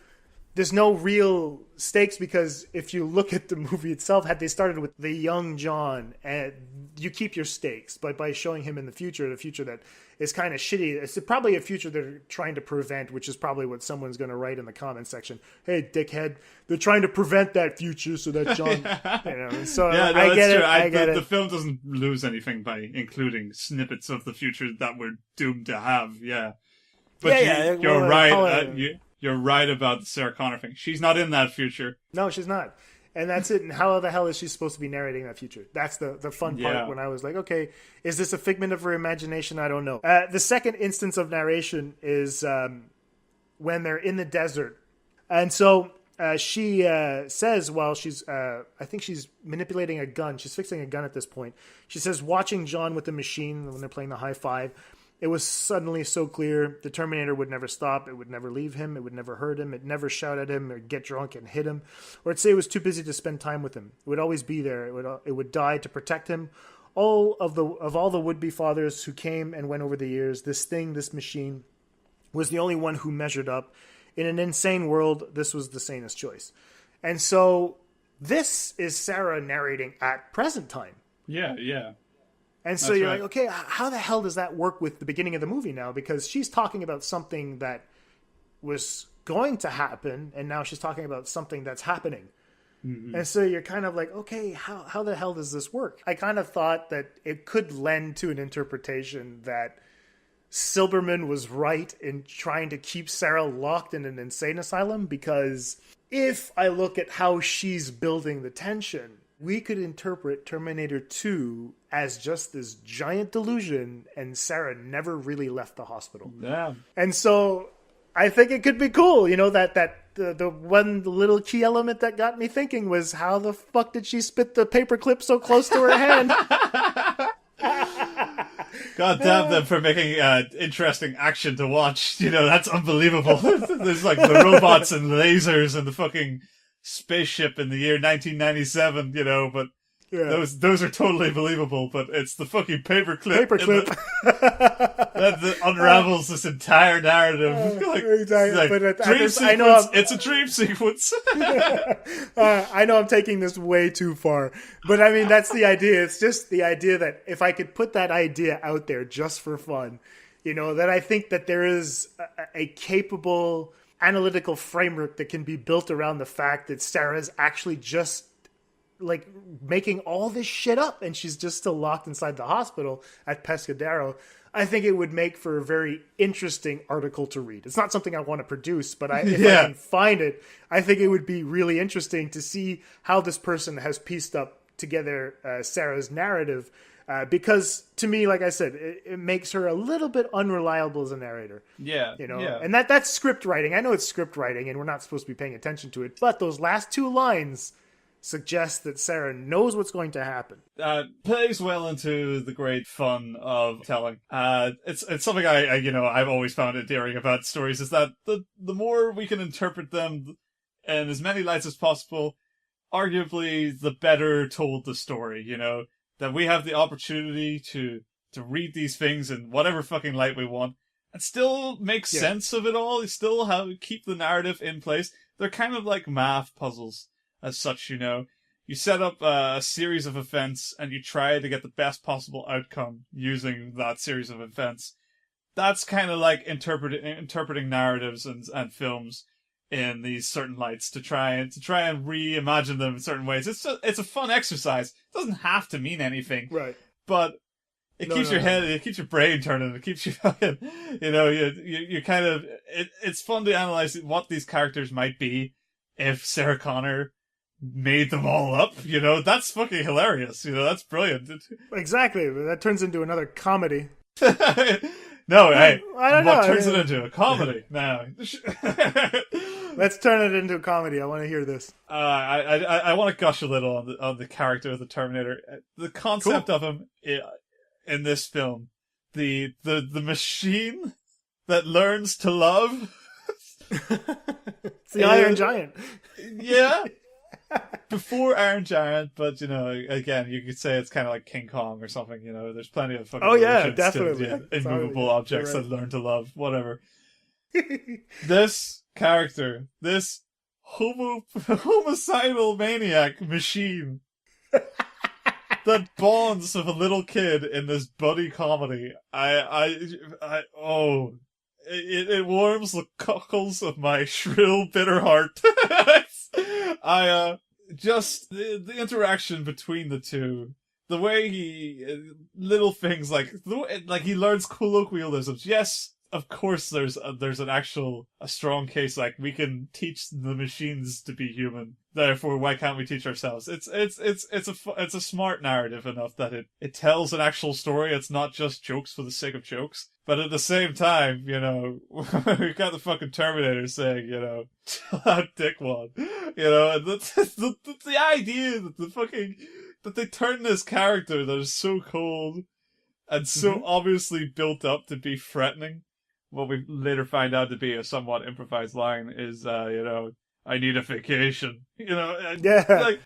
real stakes, because if you look at the movie itself, had they started with the young John, and you keep your stakes, but by showing him in the future that is kind of shitty, it's probably a future they're trying to prevent, which is probably what someone's going to write in the comment section. Hey, dickhead, they're trying to prevent that future so that John, So yeah, no, I get true. it. I get it. The film doesn't lose anything by including snippets of the future that we're doomed to have. Yeah, but you're right. You're right about the Sarah Connor thing. She's not in that future. No, she's not. And that's it. And how the hell is she supposed to be narrating that future? That's the fun part when I was like, okay, is this a figment of her imagination? I don't know. The second instance of narration is when they're in the desert. And so she says while she's, I think she's manipulating a gun. She's fixing a gun at this point. She says, watching John with the machine when they're playing the high five, it was suddenly so clear the Terminator would never stop. It would never leave him. It would never hurt him. It never shout at him or get drunk and hit him, or it'd say it was too busy to spend time with him. It would always be there. It would die to protect him. All the would-be fathers who came and went over the years, this machine, was the only one who measured up. In an insane world, this was the sanest choice. And so this is Sarah narrating at present time. Yeah. And so you're like, okay, how the hell does that work with the beginning of the movie now? Because she's talking about something that was going to happen, and now she's talking about something that's happening. Mm-hmm. And so you're kind of like, okay, how the hell does this work? I kind of thought that it could lend to an interpretation that Silberman was right in trying to keep Sarah locked in an insane asylum, because if I look at how she's building the tension, we could interpret Terminator 2 as just this giant delusion, and Sarah never really left the hospital. Yeah. And so I think it could be cool, that the one little key element that got me thinking was, how the fuck did she spit the paperclip so close to her hand? God damn them for making interesting action to watch. That's unbelievable. There's like the robots and lasers and the fucking spaceship in the year 1997, but those are totally believable, but it's the fucking paperclip that unravels this entire narrative. It's a dream sequence. I know I'm taking this way too far, but I mean, that's the idea. It's just the idea that if I could put that idea out there just for fun, that I think that there is a capable analytical framework that can be built around the fact that Sarah's actually just like making all this shit up, and she's just still locked inside the hospital at Pescadero. I think it would make for a very interesting article to read. It's not something I want to produce, but if I can find it, I think it would be really interesting to see how this person has pieced up together Sarah's narrative. Because to me, like I said, it makes her a little bit unreliable as a narrator. Yeah. And that's script writing. I know it's script writing and we're not supposed to be paying attention to it, but those last 2 lines suggest that Sarah knows what's going to happen. Plays well into the great fun of telling. It's something I've always found endearing about stories, is that the more we can interpret them in as many lights as possible, arguably the better told the story, that we have the opportunity to read these things in whatever fucking light we want and still make sense of it all. You still keep the narrative in place. They're kind of like math puzzles as such, You set up a series of events and you try to get the best possible outcome using that series of events. that's kind of like interpreting narratives and films in these certain lights to try and reimagine them in certain ways. It's a fun exercise. It doesn't have to mean anything, right? But it keeps your brain turning. It keeps you fucking, you kind of. It's fun to analyze what these characters might be if Sarah Connor made them all up. That's fucking hilarious. That's brilliant. Exactly. That turns into another comedy. No, hey, I don't know. What turns it into a comedy now? Let's turn it into a comedy. I want to hear this. I want to gush a little on the character of the Terminator. The concept of him in this film, the machine that learns to love. It's the Iron Giant. Yeah. Before Iron Giant, but again, you could say it's kind of like King Kong or something. There's plenty of fucking definitely immovable objects that learn to love, whatever. This character, this homicidal maniac machine that bonds with a little kid in this buddy comedy, it warms the cockles of my shrill, bitter heart. Just the interaction between the two, the way little things like he learns colloquialisms. Yes, of course, there's a strong case like we can teach the machines to be human. Therefore, why can't we teach ourselves? It's a smart narrative enough that it tells an actual story. It's not just jokes for the sake of jokes. But at the same time, we've got the fucking Terminator saying, chill out, dickwad. And the idea that they turn this character that is so cold and so obviously built up to be threatening, what we later find out to be a somewhat improvised line is, I need a vacation. Like,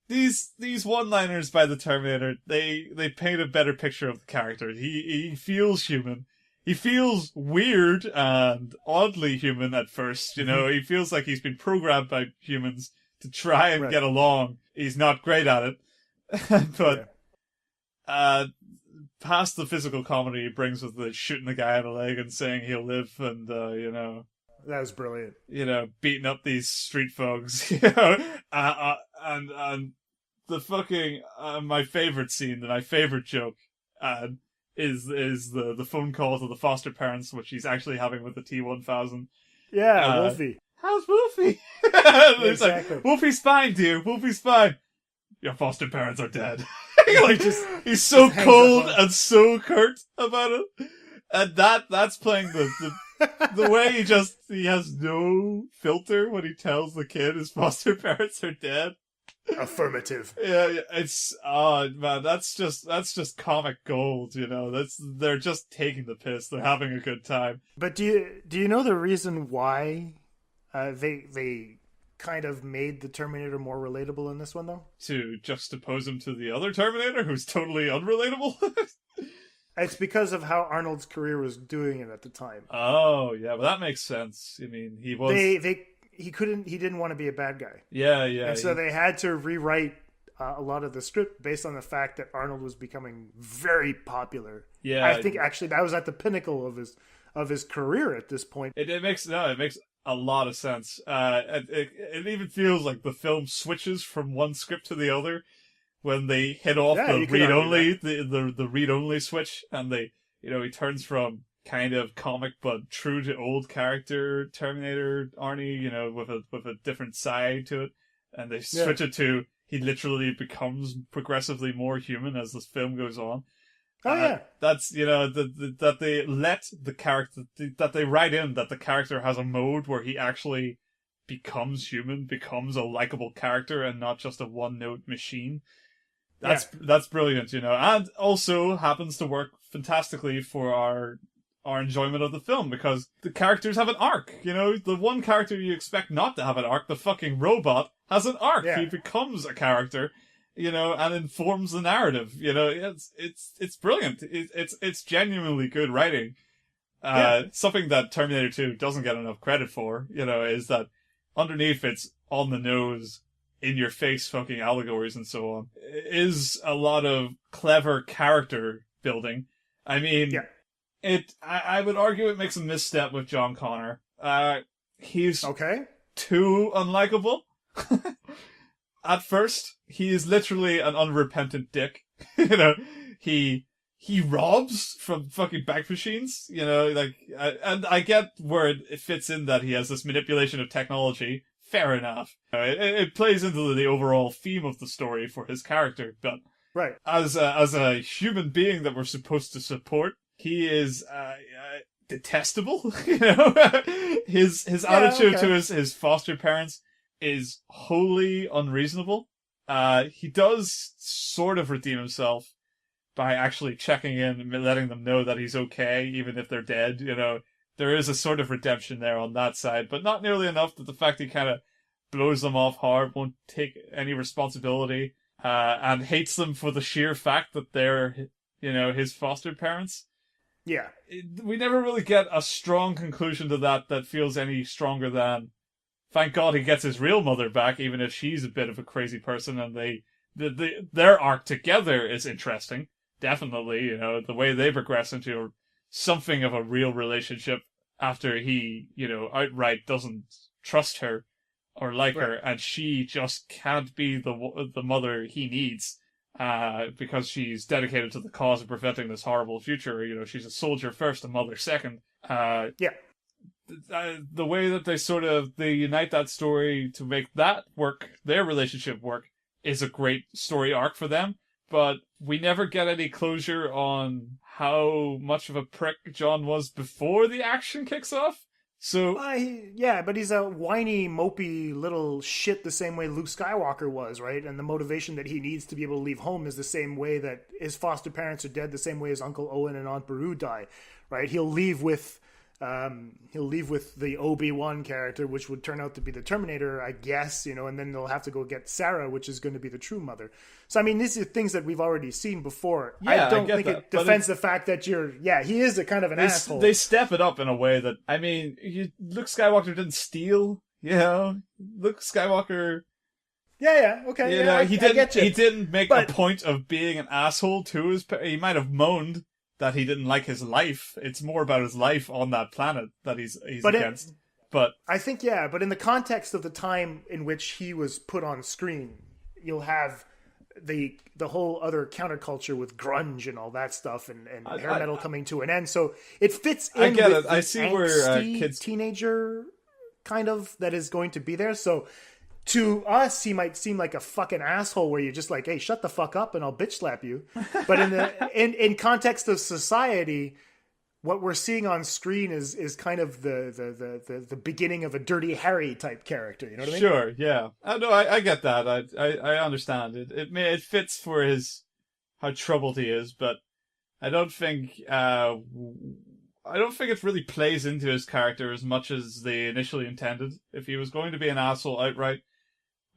these one-liners by the Terminator, they paint a better picture of the character. He feels human. He feels weird and oddly human at first, He feels like he's been programmed by humans to try and get along. He's not great at it. But past the physical comedy he brings with the shooting the guy in the leg and saying he'll live and, That was brilliant. Beating up these street thugs, and the fucking, my favorite scene, my favorite joke, is the phone call to the foster parents, which he's actually having with the T-1000. Yeah, Wolfie. How's Wolfie? Exactly. Like, Wolfie's fine, dear. Wolfie's fine. Your foster parents are dead. He's so cold and so curt about it. And that's playing the way he has no filter when he tells the kid his foster parents are dead. Affirmative. Yeah, it's man, that's just comic gold, they're just taking the piss. They're having a good time. But do you know the reason why they kind of made the Terminator more relatable in this one, though? To juxtapose him to the other Terminator, who's totally unrelatable? It's because of how Arnold's career was doing it at the time. Oh, yeah, well, that makes sense. I mean, he was... He didn't want to be a bad guy. Yeah. And so they had to rewrite a lot of the script based on the fact that Arnold was becoming very popular. Yeah. I think actually that was at the pinnacle of his career at this point. It makes a lot of sense. It even feels like the film switches from one script to the other when they hit off the read only switch, and he turns from kind of comic but true to old character Terminator Arnie, with a different side to it, and they switch it to he literally becomes progressively more human as this film goes on. That's that they let the character that they write in that the character has a mode where he actually becomes human, becomes a likable character, and not just a one-note machine. That's brilliant, and also happens to work fantastically for our enjoyment of the film, because the characters have an arc. The one character you expect not to have an arc, the fucking robot, has an arc. He becomes a character, and informs the narrative. It's brilliant. It's genuinely good writing. Something that Terminator 2 doesn't get enough credit for, is that underneath its on the nose, in your face fucking allegories and so on, is a lot of clever character building. I mean, I would argue it makes a misstep with John Connor. He's too unlikable. At first, he is literally an unrepentant dick. You know, he robs from fucking bank machines. You know, like, and I get where it fits in that he has this manipulation of technology. Fair enough. You know, it plays into the overall theme of the story for his character, but as a human being that we're supposed to support, he is detestable. You know, his attitude to his foster parents is wholly unreasonable. He does sort of redeem himself by actually checking in and letting them know that he's okay, even if they're dead. You know, there is a sort of redemption there on that side, but not nearly enough that the fact he kind of blows them off hard, won't take any responsibility, and hates them for the sheer fact that they're, you know, his foster parents. Yeah. We never really get a strong conclusion to that feels any stronger than, thank God he gets his real mother back, even if she's a bit of a crazy person, and their arc together is interesting. Definitely, you know, the way they progress into something of a real relationship after he, you know, outright doesn't trust her or like her, and she just can't be the mother he needs, because she's dedicated to the cause of preventing this horrible future. You know, she's a soldier first, a mother second. The way that they unite that story to make that work, their relationship work, is a great story arc for them. But we never get any closure on how much of a prick John was before the action kicks off. So but he's a whiny, mopey little shit the same way Luke Skywalker was, right? And the motivation that he needs to be able to leave home is the same way that his foster parents are dead, the same way as Uncle Owen and Aunt Beru die, right? He'll leave with the Obi-Wan character, which would turn out to be the Terminator, I guess, you know, and then they'll have to go get Sarah, which is going to be the true mother. So, I mean, these are things that we've already seen before. Yeah, I don't think it defends the fact that he is a kind of an asshole. They step it up in a way that, I mean, Luke Skywalker didn't steal, you know? Luke Skywalker... Okay. You know, he didn't make a point of being an asshole to his... He might have moaned that he didn't like his life. It's more about his life on that planet that he's against. But I think, but in the context of the time in which he was put on screen, you'll have the whole other counterculture with grunge and all that stuff, and hair metal coming to an end. So it fits in. I get with it. I see where kids, teenager kind of that is going to be there. So to us, he might seem like a fucking asshole where you're just like, hey, shut the fuck up and I'll bitch slap you. But in context of society, what we're seeing on screen is kind of the beginning of a Dirty Harry type character. You know what I mean? Sure, yeah. No, I get that. I understand it. It fits for how troubled he is, but I don't think it really plays into his character as much as they initially intended. If he was going to be an asshole outright,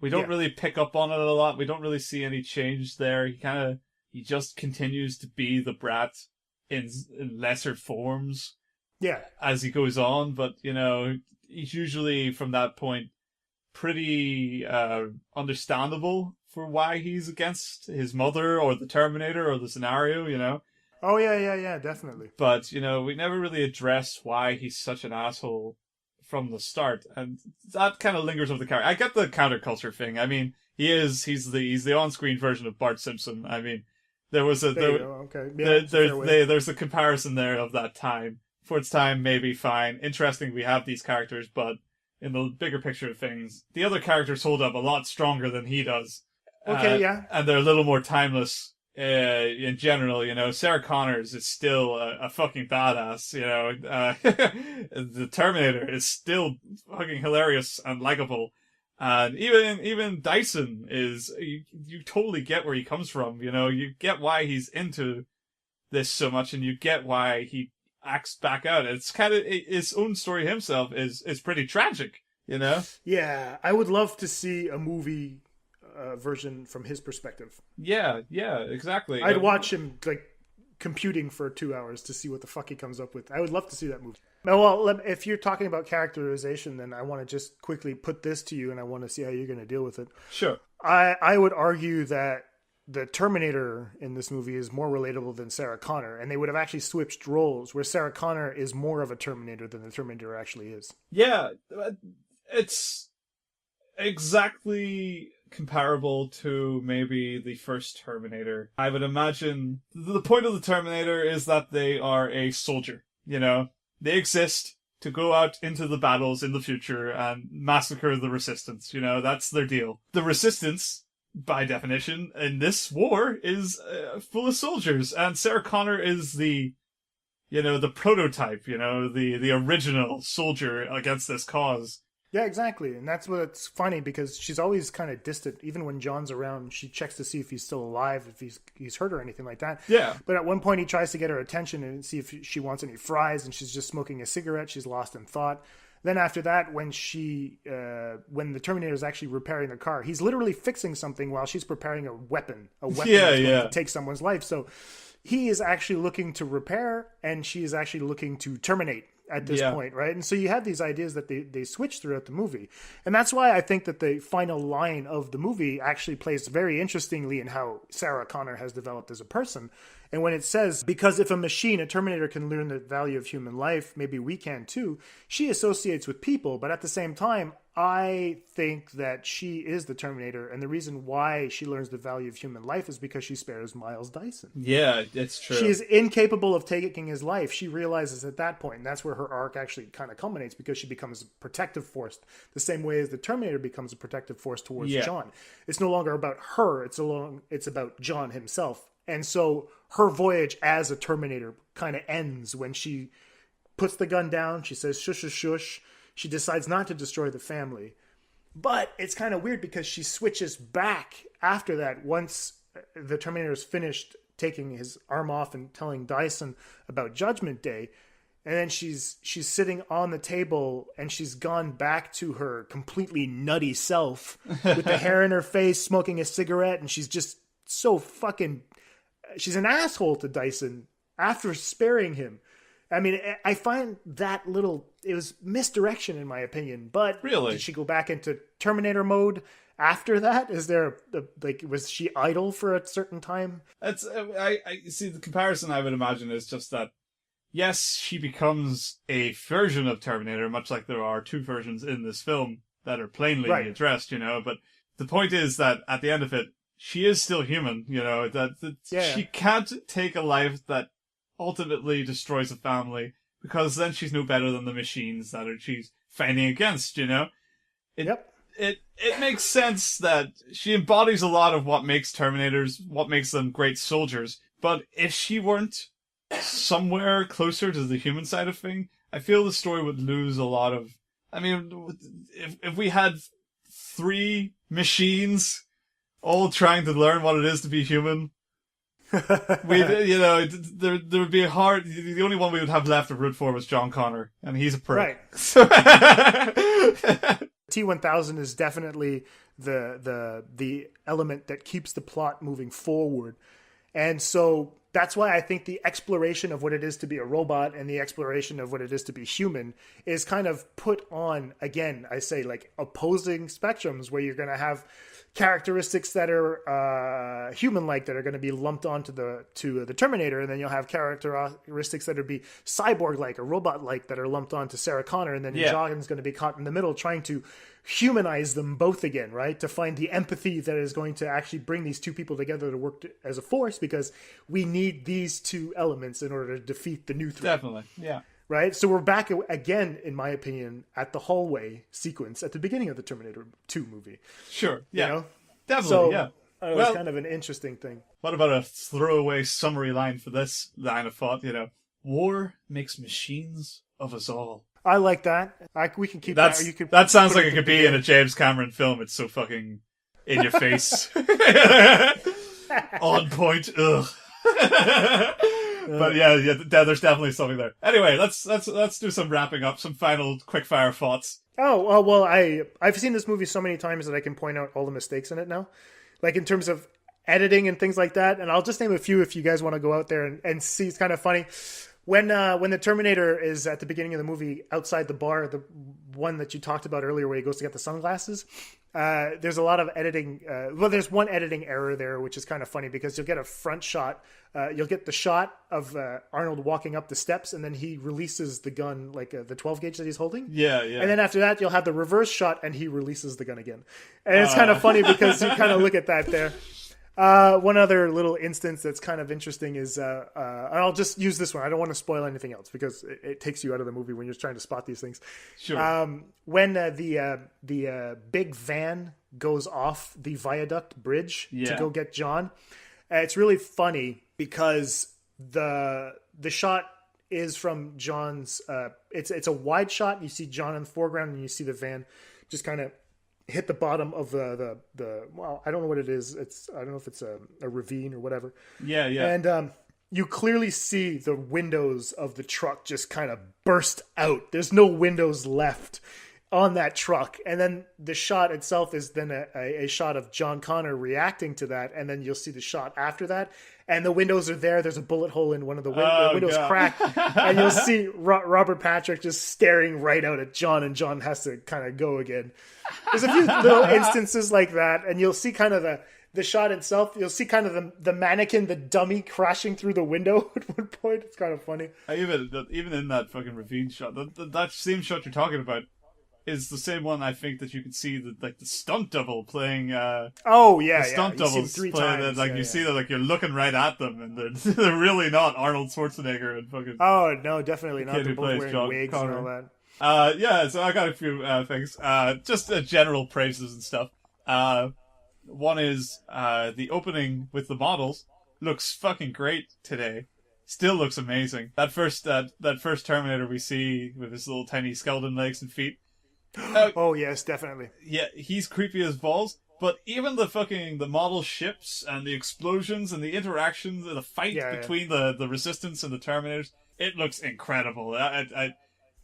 we don't really pick up on it a lot. We don't really see any change there. He just continues to be the brat in lesser forms. Yeah. As he goes on, but you know, he's usually from that point pretty understandable for why he's against his mother or the Terminator or the scenario, you know. Oh yeah, definitely. But, you know, we never really address why he's such an asshole from the start, and that kind of lingers with the character. I get the counterculture thing. I mean, he's the on-screen version of Bart Simpson. I mean, there's a comparison there of that time. For its time, maybe fine. Interesting, we have these characters, but in the bigger picture of things, the other characters hold up a lot stronger than he does. And they're a little more timeless. In general, you know, Sarah Connors is still a fucking badass, you know, the Terminator is still fucking hilarious and likable, and even Dyson is, you totally get where he comes from, you know, you get why he's into this so much, and you get why he acts back out. It's kind of, his own story himself is pretty tragic, you know? Yeah, I would love to see a movie version from his perspective. Yeah, exactly. I'd watch him like computing for 2 hours to see what the fuck he comes up with. I would love to see that movie. Well, if you're talking about characterization, then I want to just quickly put this to you, and I want to see how you're going to deal with it. Sure. I would argue that the Terminator in this movie is more relatable than Sarah Connor, and they would have actually switched roles, where Sarah Connor is more of a Terminator than the Terminator actually is. Yeah, it's exactly comparable to maybe the first Terminator. I would imagine the point of the Terminator is that they are a soldier, you know? They exist to go out into the battles in the future and massacre the Resistance, you know? That's their deal. The Resistance, by definition, in this war is full of soldiers, and Sarah Connor is the prototype, the original soldier against this cause. Yeah, exactly. And that's what's funny, because she's always kind of distant. Even when John's around, she checks to see if he's still alive, if he's hurt or anything like that. Yeah. But at one point, he tries to get her attention and see if she wants any fries, and she's just smoking a cigarette. She's lost in thought. Then after that, when the Terminator is actually repairing the car, he's literally fixing something while she's preparing a weapon that's going to take someone's life. So he is actually looking to repair, and she is actually looking to terminate at this point, right? And so you have these ideas that they switch throughout the movie. And that's why I think that the final line of the movie actually plays very interestingly in how Sarah Connor has developed as a person. And when it says, because if a Terminator can learn the value of human life, maybe we can too, she associates with people. But at the same time, I think that she is the Terminator. And the reason why she learns the value of human life is because she spares Miles Dyson. Yeah, it's true. She is incapable of taking his life. She realizes at that point, and that's where her arc actually kind of culminates, because she becomes a protective force, the same way as the Terminator becomes a protective force towards John. It's no longer about her. It's about John himself. And so her voyage as a Terminator kind of ends when she puts the gun down. She says, shush, shush, shush. She decides not to destroy the family. But it's kind of weird, because she switches back after that once the Terminator is finished taking his arm off and telling Dyson about Judgment Day. And then she's sitting on the table, and she's gone back to her completely nutty self with the hair in her face, smoking a cigarette. And she's just so fucking... She's an asshole to Dyson after sparing him. I mean, I find that it was misdirection in my opinion. But really, did she go back into Terminator mode after that? Is there was she idle for a certain time? That's I see the comparison I would imagine is just that. Yes, she becomes a version of Terminator, much like there are two versions in this film that are plainly addressed, But the point is that at the end of it, she is still human, she can't take a life that ultimately destroys a family, because then she's no better than the machines that she's fighting against, It makes sense that she embodies a lot of what makes Terminators, what makes them great soldiers, but if she weren't somewhere closer to the human side of thing, I feel the story would lose a lot of... I mean, if we had 3 machines all trying to learn what it is to be human, there would be a hard... The only one we would have left to root for was John Connor, and he's a prick. Right. T-1000 is definitely the element that keeps the plot moving forward. And so that's why I think the exploration of what it is to be a robot and the exploration of what it is to be human is kind of put on, again, I say, like opposing spectrums, where you're going to have characteristics that are human-like that are going to be lumped onto the Terminator, and then you'll have characteristics that would be cyborg-like or robot-like that are lumped onto Sarah Connor, and then John's going to be caught in the middle trying to humanize them both again, right? To find the empathy that is going to actually bring these two people together to work as a force, because we need these two elements in order to defeat the new threat. Definitely, yeah. Right? So we're back again, in my opinion, at the hallway sequence at the beginning of the Terminator 2 movie. Sure, yeah. Definitely, so, yeah. It was kind of an interesting thing. What about a throwaway summary line for this line of thought, War makes machines of us all. I like that. We can keep that. That sounds like it could be in a James Cameron film. It's so fucking in your face. On point. Ugh. But yeah, there's definitely something there. Anyway, let's do some wrapping up, some final quick fire thoughts. Oh, well, I've seen this movie so many times that I can point out all the mistakes in it now. Like in terms of editing and things like that. And I'll just name a few if you guys want to go out there and see. It's kind of funny. When the Terminator is at the beginning of the movie outside the bar, the one that you talked about earlier where he goes to get the sunglasses, there's a lot of editing. There's one editing error there, which is kind of funny because you'll get a front shot. You'll get the shot of Arnold walking up the steps, and then he releases the gun, like the 12 gauge that he's holding. Yeah. And then after that, you'll have the reverse shot, and he releases the gun again. And it's kind of funny because you kind of look at that there. One other little instance that's kind of interesting is, and I'll just use this one. I don't want to spoil anything else because it takes you out of the movie when you're trying to spot these things. Sure. When the big van goes off the viaduct bridge to go get John, it's really funny because the shot is from John's. It's a wide shot. You see John in the foreground, and you see the van just kind of hit the bottom of the well, I don't know what it is. I don't know if it's a ravine or whatever. Yeah. And you clearly see the windows of the truck just kind of burst out. There's no windows left on that truck. And then the shot itself is then a shot of John Connor reacting to that. And then you'll see the shot after that. And the windows are there. There's a bullet hole in one of the windows cracked. And you'll see Robert Patrick just staring right out at John. And John has to kind of go again. There's a few little instances like that. And you'll see kind of the shot itself. You'll see kind of the mannequin, the dummy crashing through the window at one point. It's kind of funny. Even in that fucking ravine shot, that same shot you're talking about is the same one I think that you can see the stunt double playing. The stunt doubles playing that. You see that you're looking right at them, and they're really not Arnold Schwarzenegger and fucking. Oh no, definitely not. They're both wearing wigs and all that. So I got a few things. Just general praises and stuff. One is the opening with the models looks fucking great today. Still looks amazing. That first Terminator we see with his little tiny skeleton legs and feet. Oh yes, definitely. Yeah, he's creepy as balls. But even the model ships and the explosions and the interactions and the fight between the Resistance and the Terminators, it looks incredible.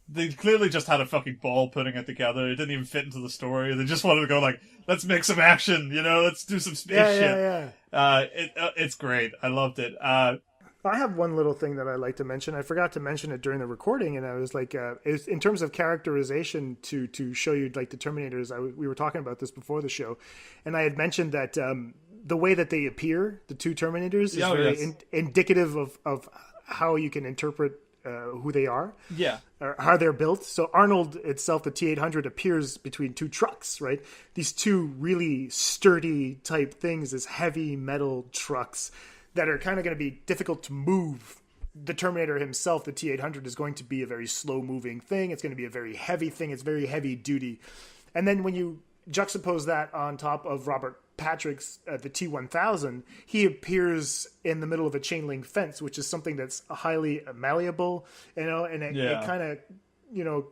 They clearly just had a fucking ball putting it together. It didn't even fit into the story. They just wanted to go let's make some action, let's do some space shit. It's great. I loved it. I have one little thing that I'd like to mention. I forgot to mention it during the recording, and I was like, in terms of characterization to show you the Terminators, we were talking about this before the show, and I had mentioned that the way that they appear, the two Terminators, is very indicative of how you can interpret who they are, or how they're built. So Arnold itself, the T-800, appears between two trucks, right? These two really sturdy type things, as heavy metal trucks that are kind of going to be difficult to move. The Terminator himself, the T-800, is going to be a very slow-moving thing. It's going to be a very heavy thing. It's very heavy-duty. And then when you juxtapose that on top of Robert Patrick's, the T-1000, he appears in the middle of a chain-link fence, which is something that's highly malleable, and it kind of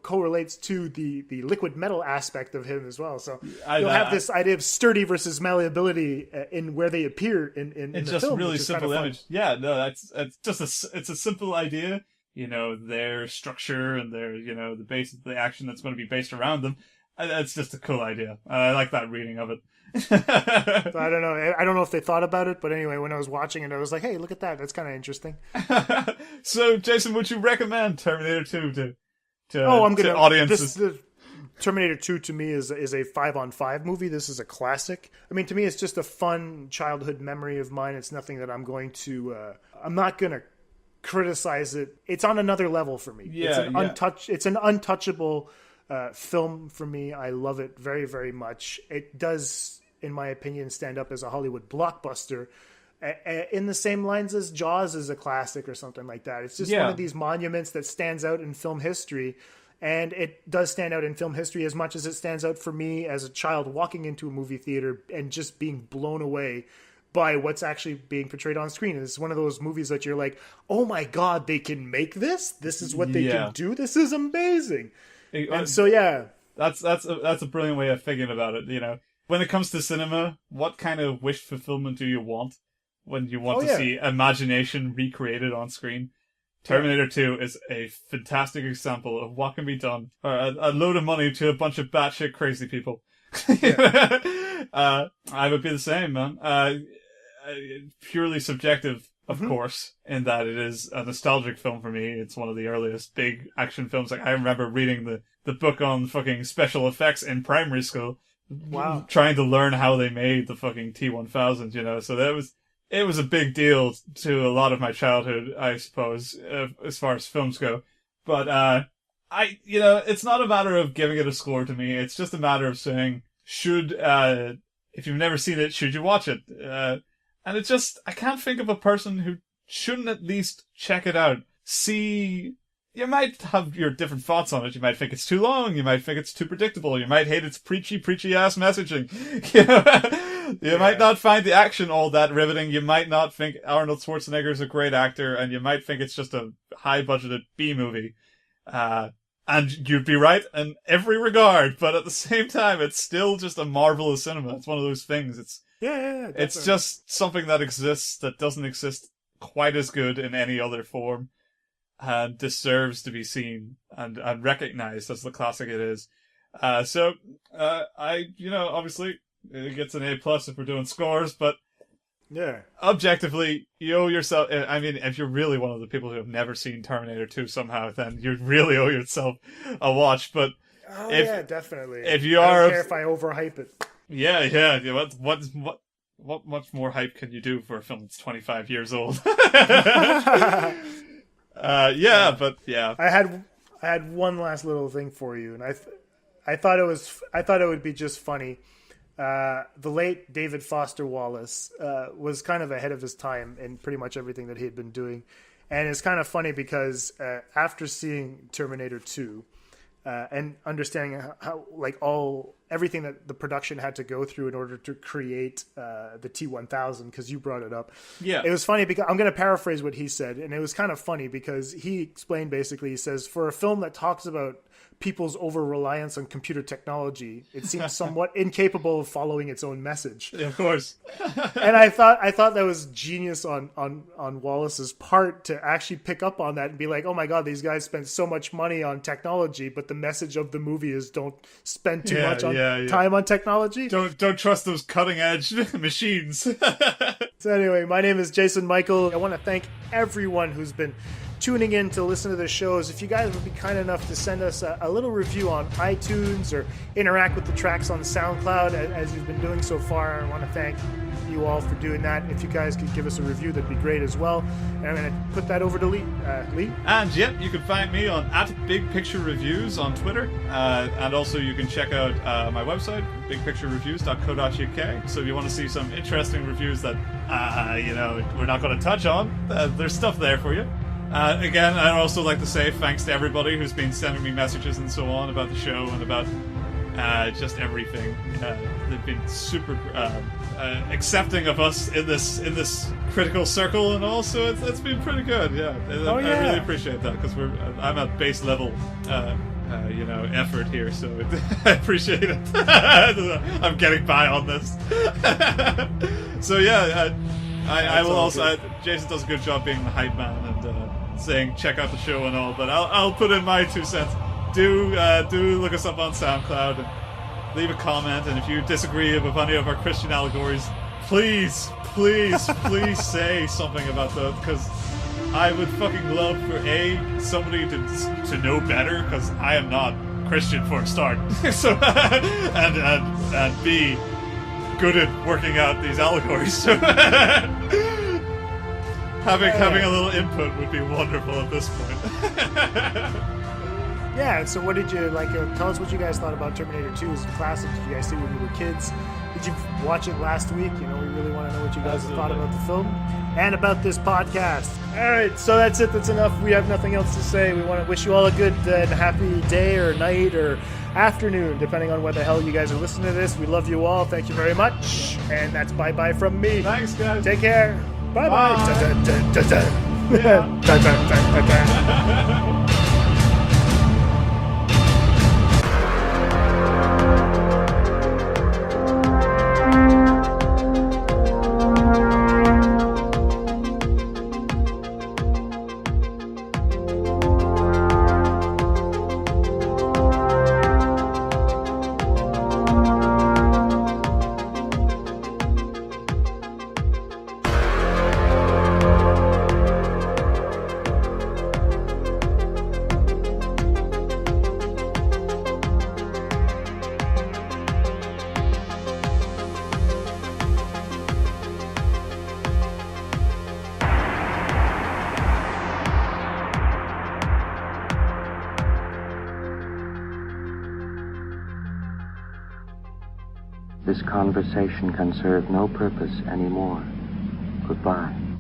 correlates to the liquid metal aspect of him as well. So you'll have this idea of sturdy versus malleability in where they appear in it's the just film. A really simple image. Yeah, no, it's just it's a simple idea. Their structure and their the base of the action that's going to be based around them. That's just a cool idea. I like that reading of it. I don't know. I don't know if they thought about it, but anyway, when I was watching it, I was like, "Hey, look at that! That's kind of interesting." So, Jason, would you recommend Terminator 2 to audiences? The Terminator 2 to me is a 5-on-5 movie. This is a classic. I mean, to me, it's just a fun childhood memory of mine. It's nothing that I'm going to. I'm not going to criticize it. It's on another level for me. It's an untouchable film for me. I love it very, very much. It does, in my opinion, stand up as a Hollywood blockbuster. In the same lines as Jaws is a classic or something like that. It's just one of these monuments that stands out in film history, and it does stand out in film history as much as it stands out for me as a child walking into a movie theater and just being blown away by what's actually being portrayed on screen. It's one of those movies that you're like, oh my God, they can make this? This is what they can do? This is amazing. And so, That's a brilliant way of thinking about it, When it comes to cinema, what kind of wish fulfillment do you want? When you want to see imagination recreated on screen. Terminator 2 is a fantastic example of what can be done for a load of money to a bunch of batshit crazy people. I would be the same, man. Purely subjective of course, in that it is a nostalgic film for me. It's one of the earliest big action films. Like, I remember reading the book on fucking special effects in primary school. Wow. Trying to learn how they made the fucking T-1000, you know, so it was a big deal to a lot of my childhood, I suppose, as far as films go. But, it's not a matter of giving it a score to me. It's just a matter of saying, if you've never seen it, should you watch it? And it's just, I can't think of a person who shouldn't at least check it out. You might have your different thoughts on it. You might think it's too long. You might think it's too predictable. You might hate its preachy ass messaging. You might not find the action all that riveting. You might not think Arnold Schwarzenegger is a great actor, and you might think it's just a high-budgeted B movie. And you'd be right in every regard, but at the same time, it's still just a marvel of cinema. It's one of those things. It's just something that exists that doesn't exist quite as good in any other form. And deserves to be seen and recognized as the classic it is. Obviously, it gets an A+ if we're doing scores, but yeah, objectively, you owe yourself, I mean, if you're really one of the people who have never seen Terminator 2 somehow, then you really owe yourself a watch, but definitely. If you are, I don't care if I overhype it. Yeah. What much more hype can you do for a film that's 25 years old? I had one last little thing for you, and I thought it would be just funny. The late David Foster Wallace was kind of ahead of his time in pretty much everything that he had been doing, and it's kind of funny because after seeing Terminator 2 and understanding how everything that the production had to go through in order to create the T-1000, because you brought it up. Yeah. It was funny because I'm going to paraphrase what he said, and it was kind of funny because he explained basically, he says, for a film that talks about people's over-reliance on computer technology, it seems somewhat incapable of following its own message. Yeah, of course. And I thought that was genius on Wallace's part to actually pick up on that and be like, oh my God, these guys spend so much money on technology, but the message of the movie is don't spend too much time on technology. Don't trust those cutting-edge machines. So anyway, my name is Jason Michael. I want to thank everyone who's been tuning in to listen to the shows. If you guys would be kind enough to send us a little review on iTunes or interact with the tracks on SoundCloud as you've been doing so far, I want to thank you all for doing that. If you guys could give us a review, that'd be great as well. And I'm going to put that over to Lee. And you can find me on @BigPictureReviews on Twitter. And also you can check out my website, bigpicturereviews.co.uk. So if you want to see some interesting reviews that, we're not going to touch on, there's stuff there for you. Again, I'd also like to say thanks to everybody who's been sending me messages and so on about the show and about just everything. They've been super accepting of us in this critical circle, and also it's been pretty good. Yeah, I really appreciate that because I'm at base level. Effort here, so I appreciate it. I'm getting by on this. So I will also. Jason does a good job being the hype man and saying check out the show and all, but I'll put in my 2 cents. Do look us up on SoundCloud and leave a comment, and if you disagree with any of our Christian allegories, please say something about those, because I would fucking love for somebody to know better, because I am not Christian for a start. So and B, good at working out these allegories. So having a little input would be wonderful at this point. Yeah, so what did you like? Tell us what you guys thought about Terminator 2 as a classic. Did you guys see it when you were kids? Did you watch it last week? We really want to know what you guys thought about the film and about this podcast. All right, so that's it. That's enough. We have nothing else to say. We want to wish you all a good and happy day or night or afternoon, depending on where the hell you guys are listening to this. We love you all. Thank you very much. And that's bye-bye from me. Thanks, guys. Take care. Bye-bye. This conversation can serve no purpose anymore. Goodbye.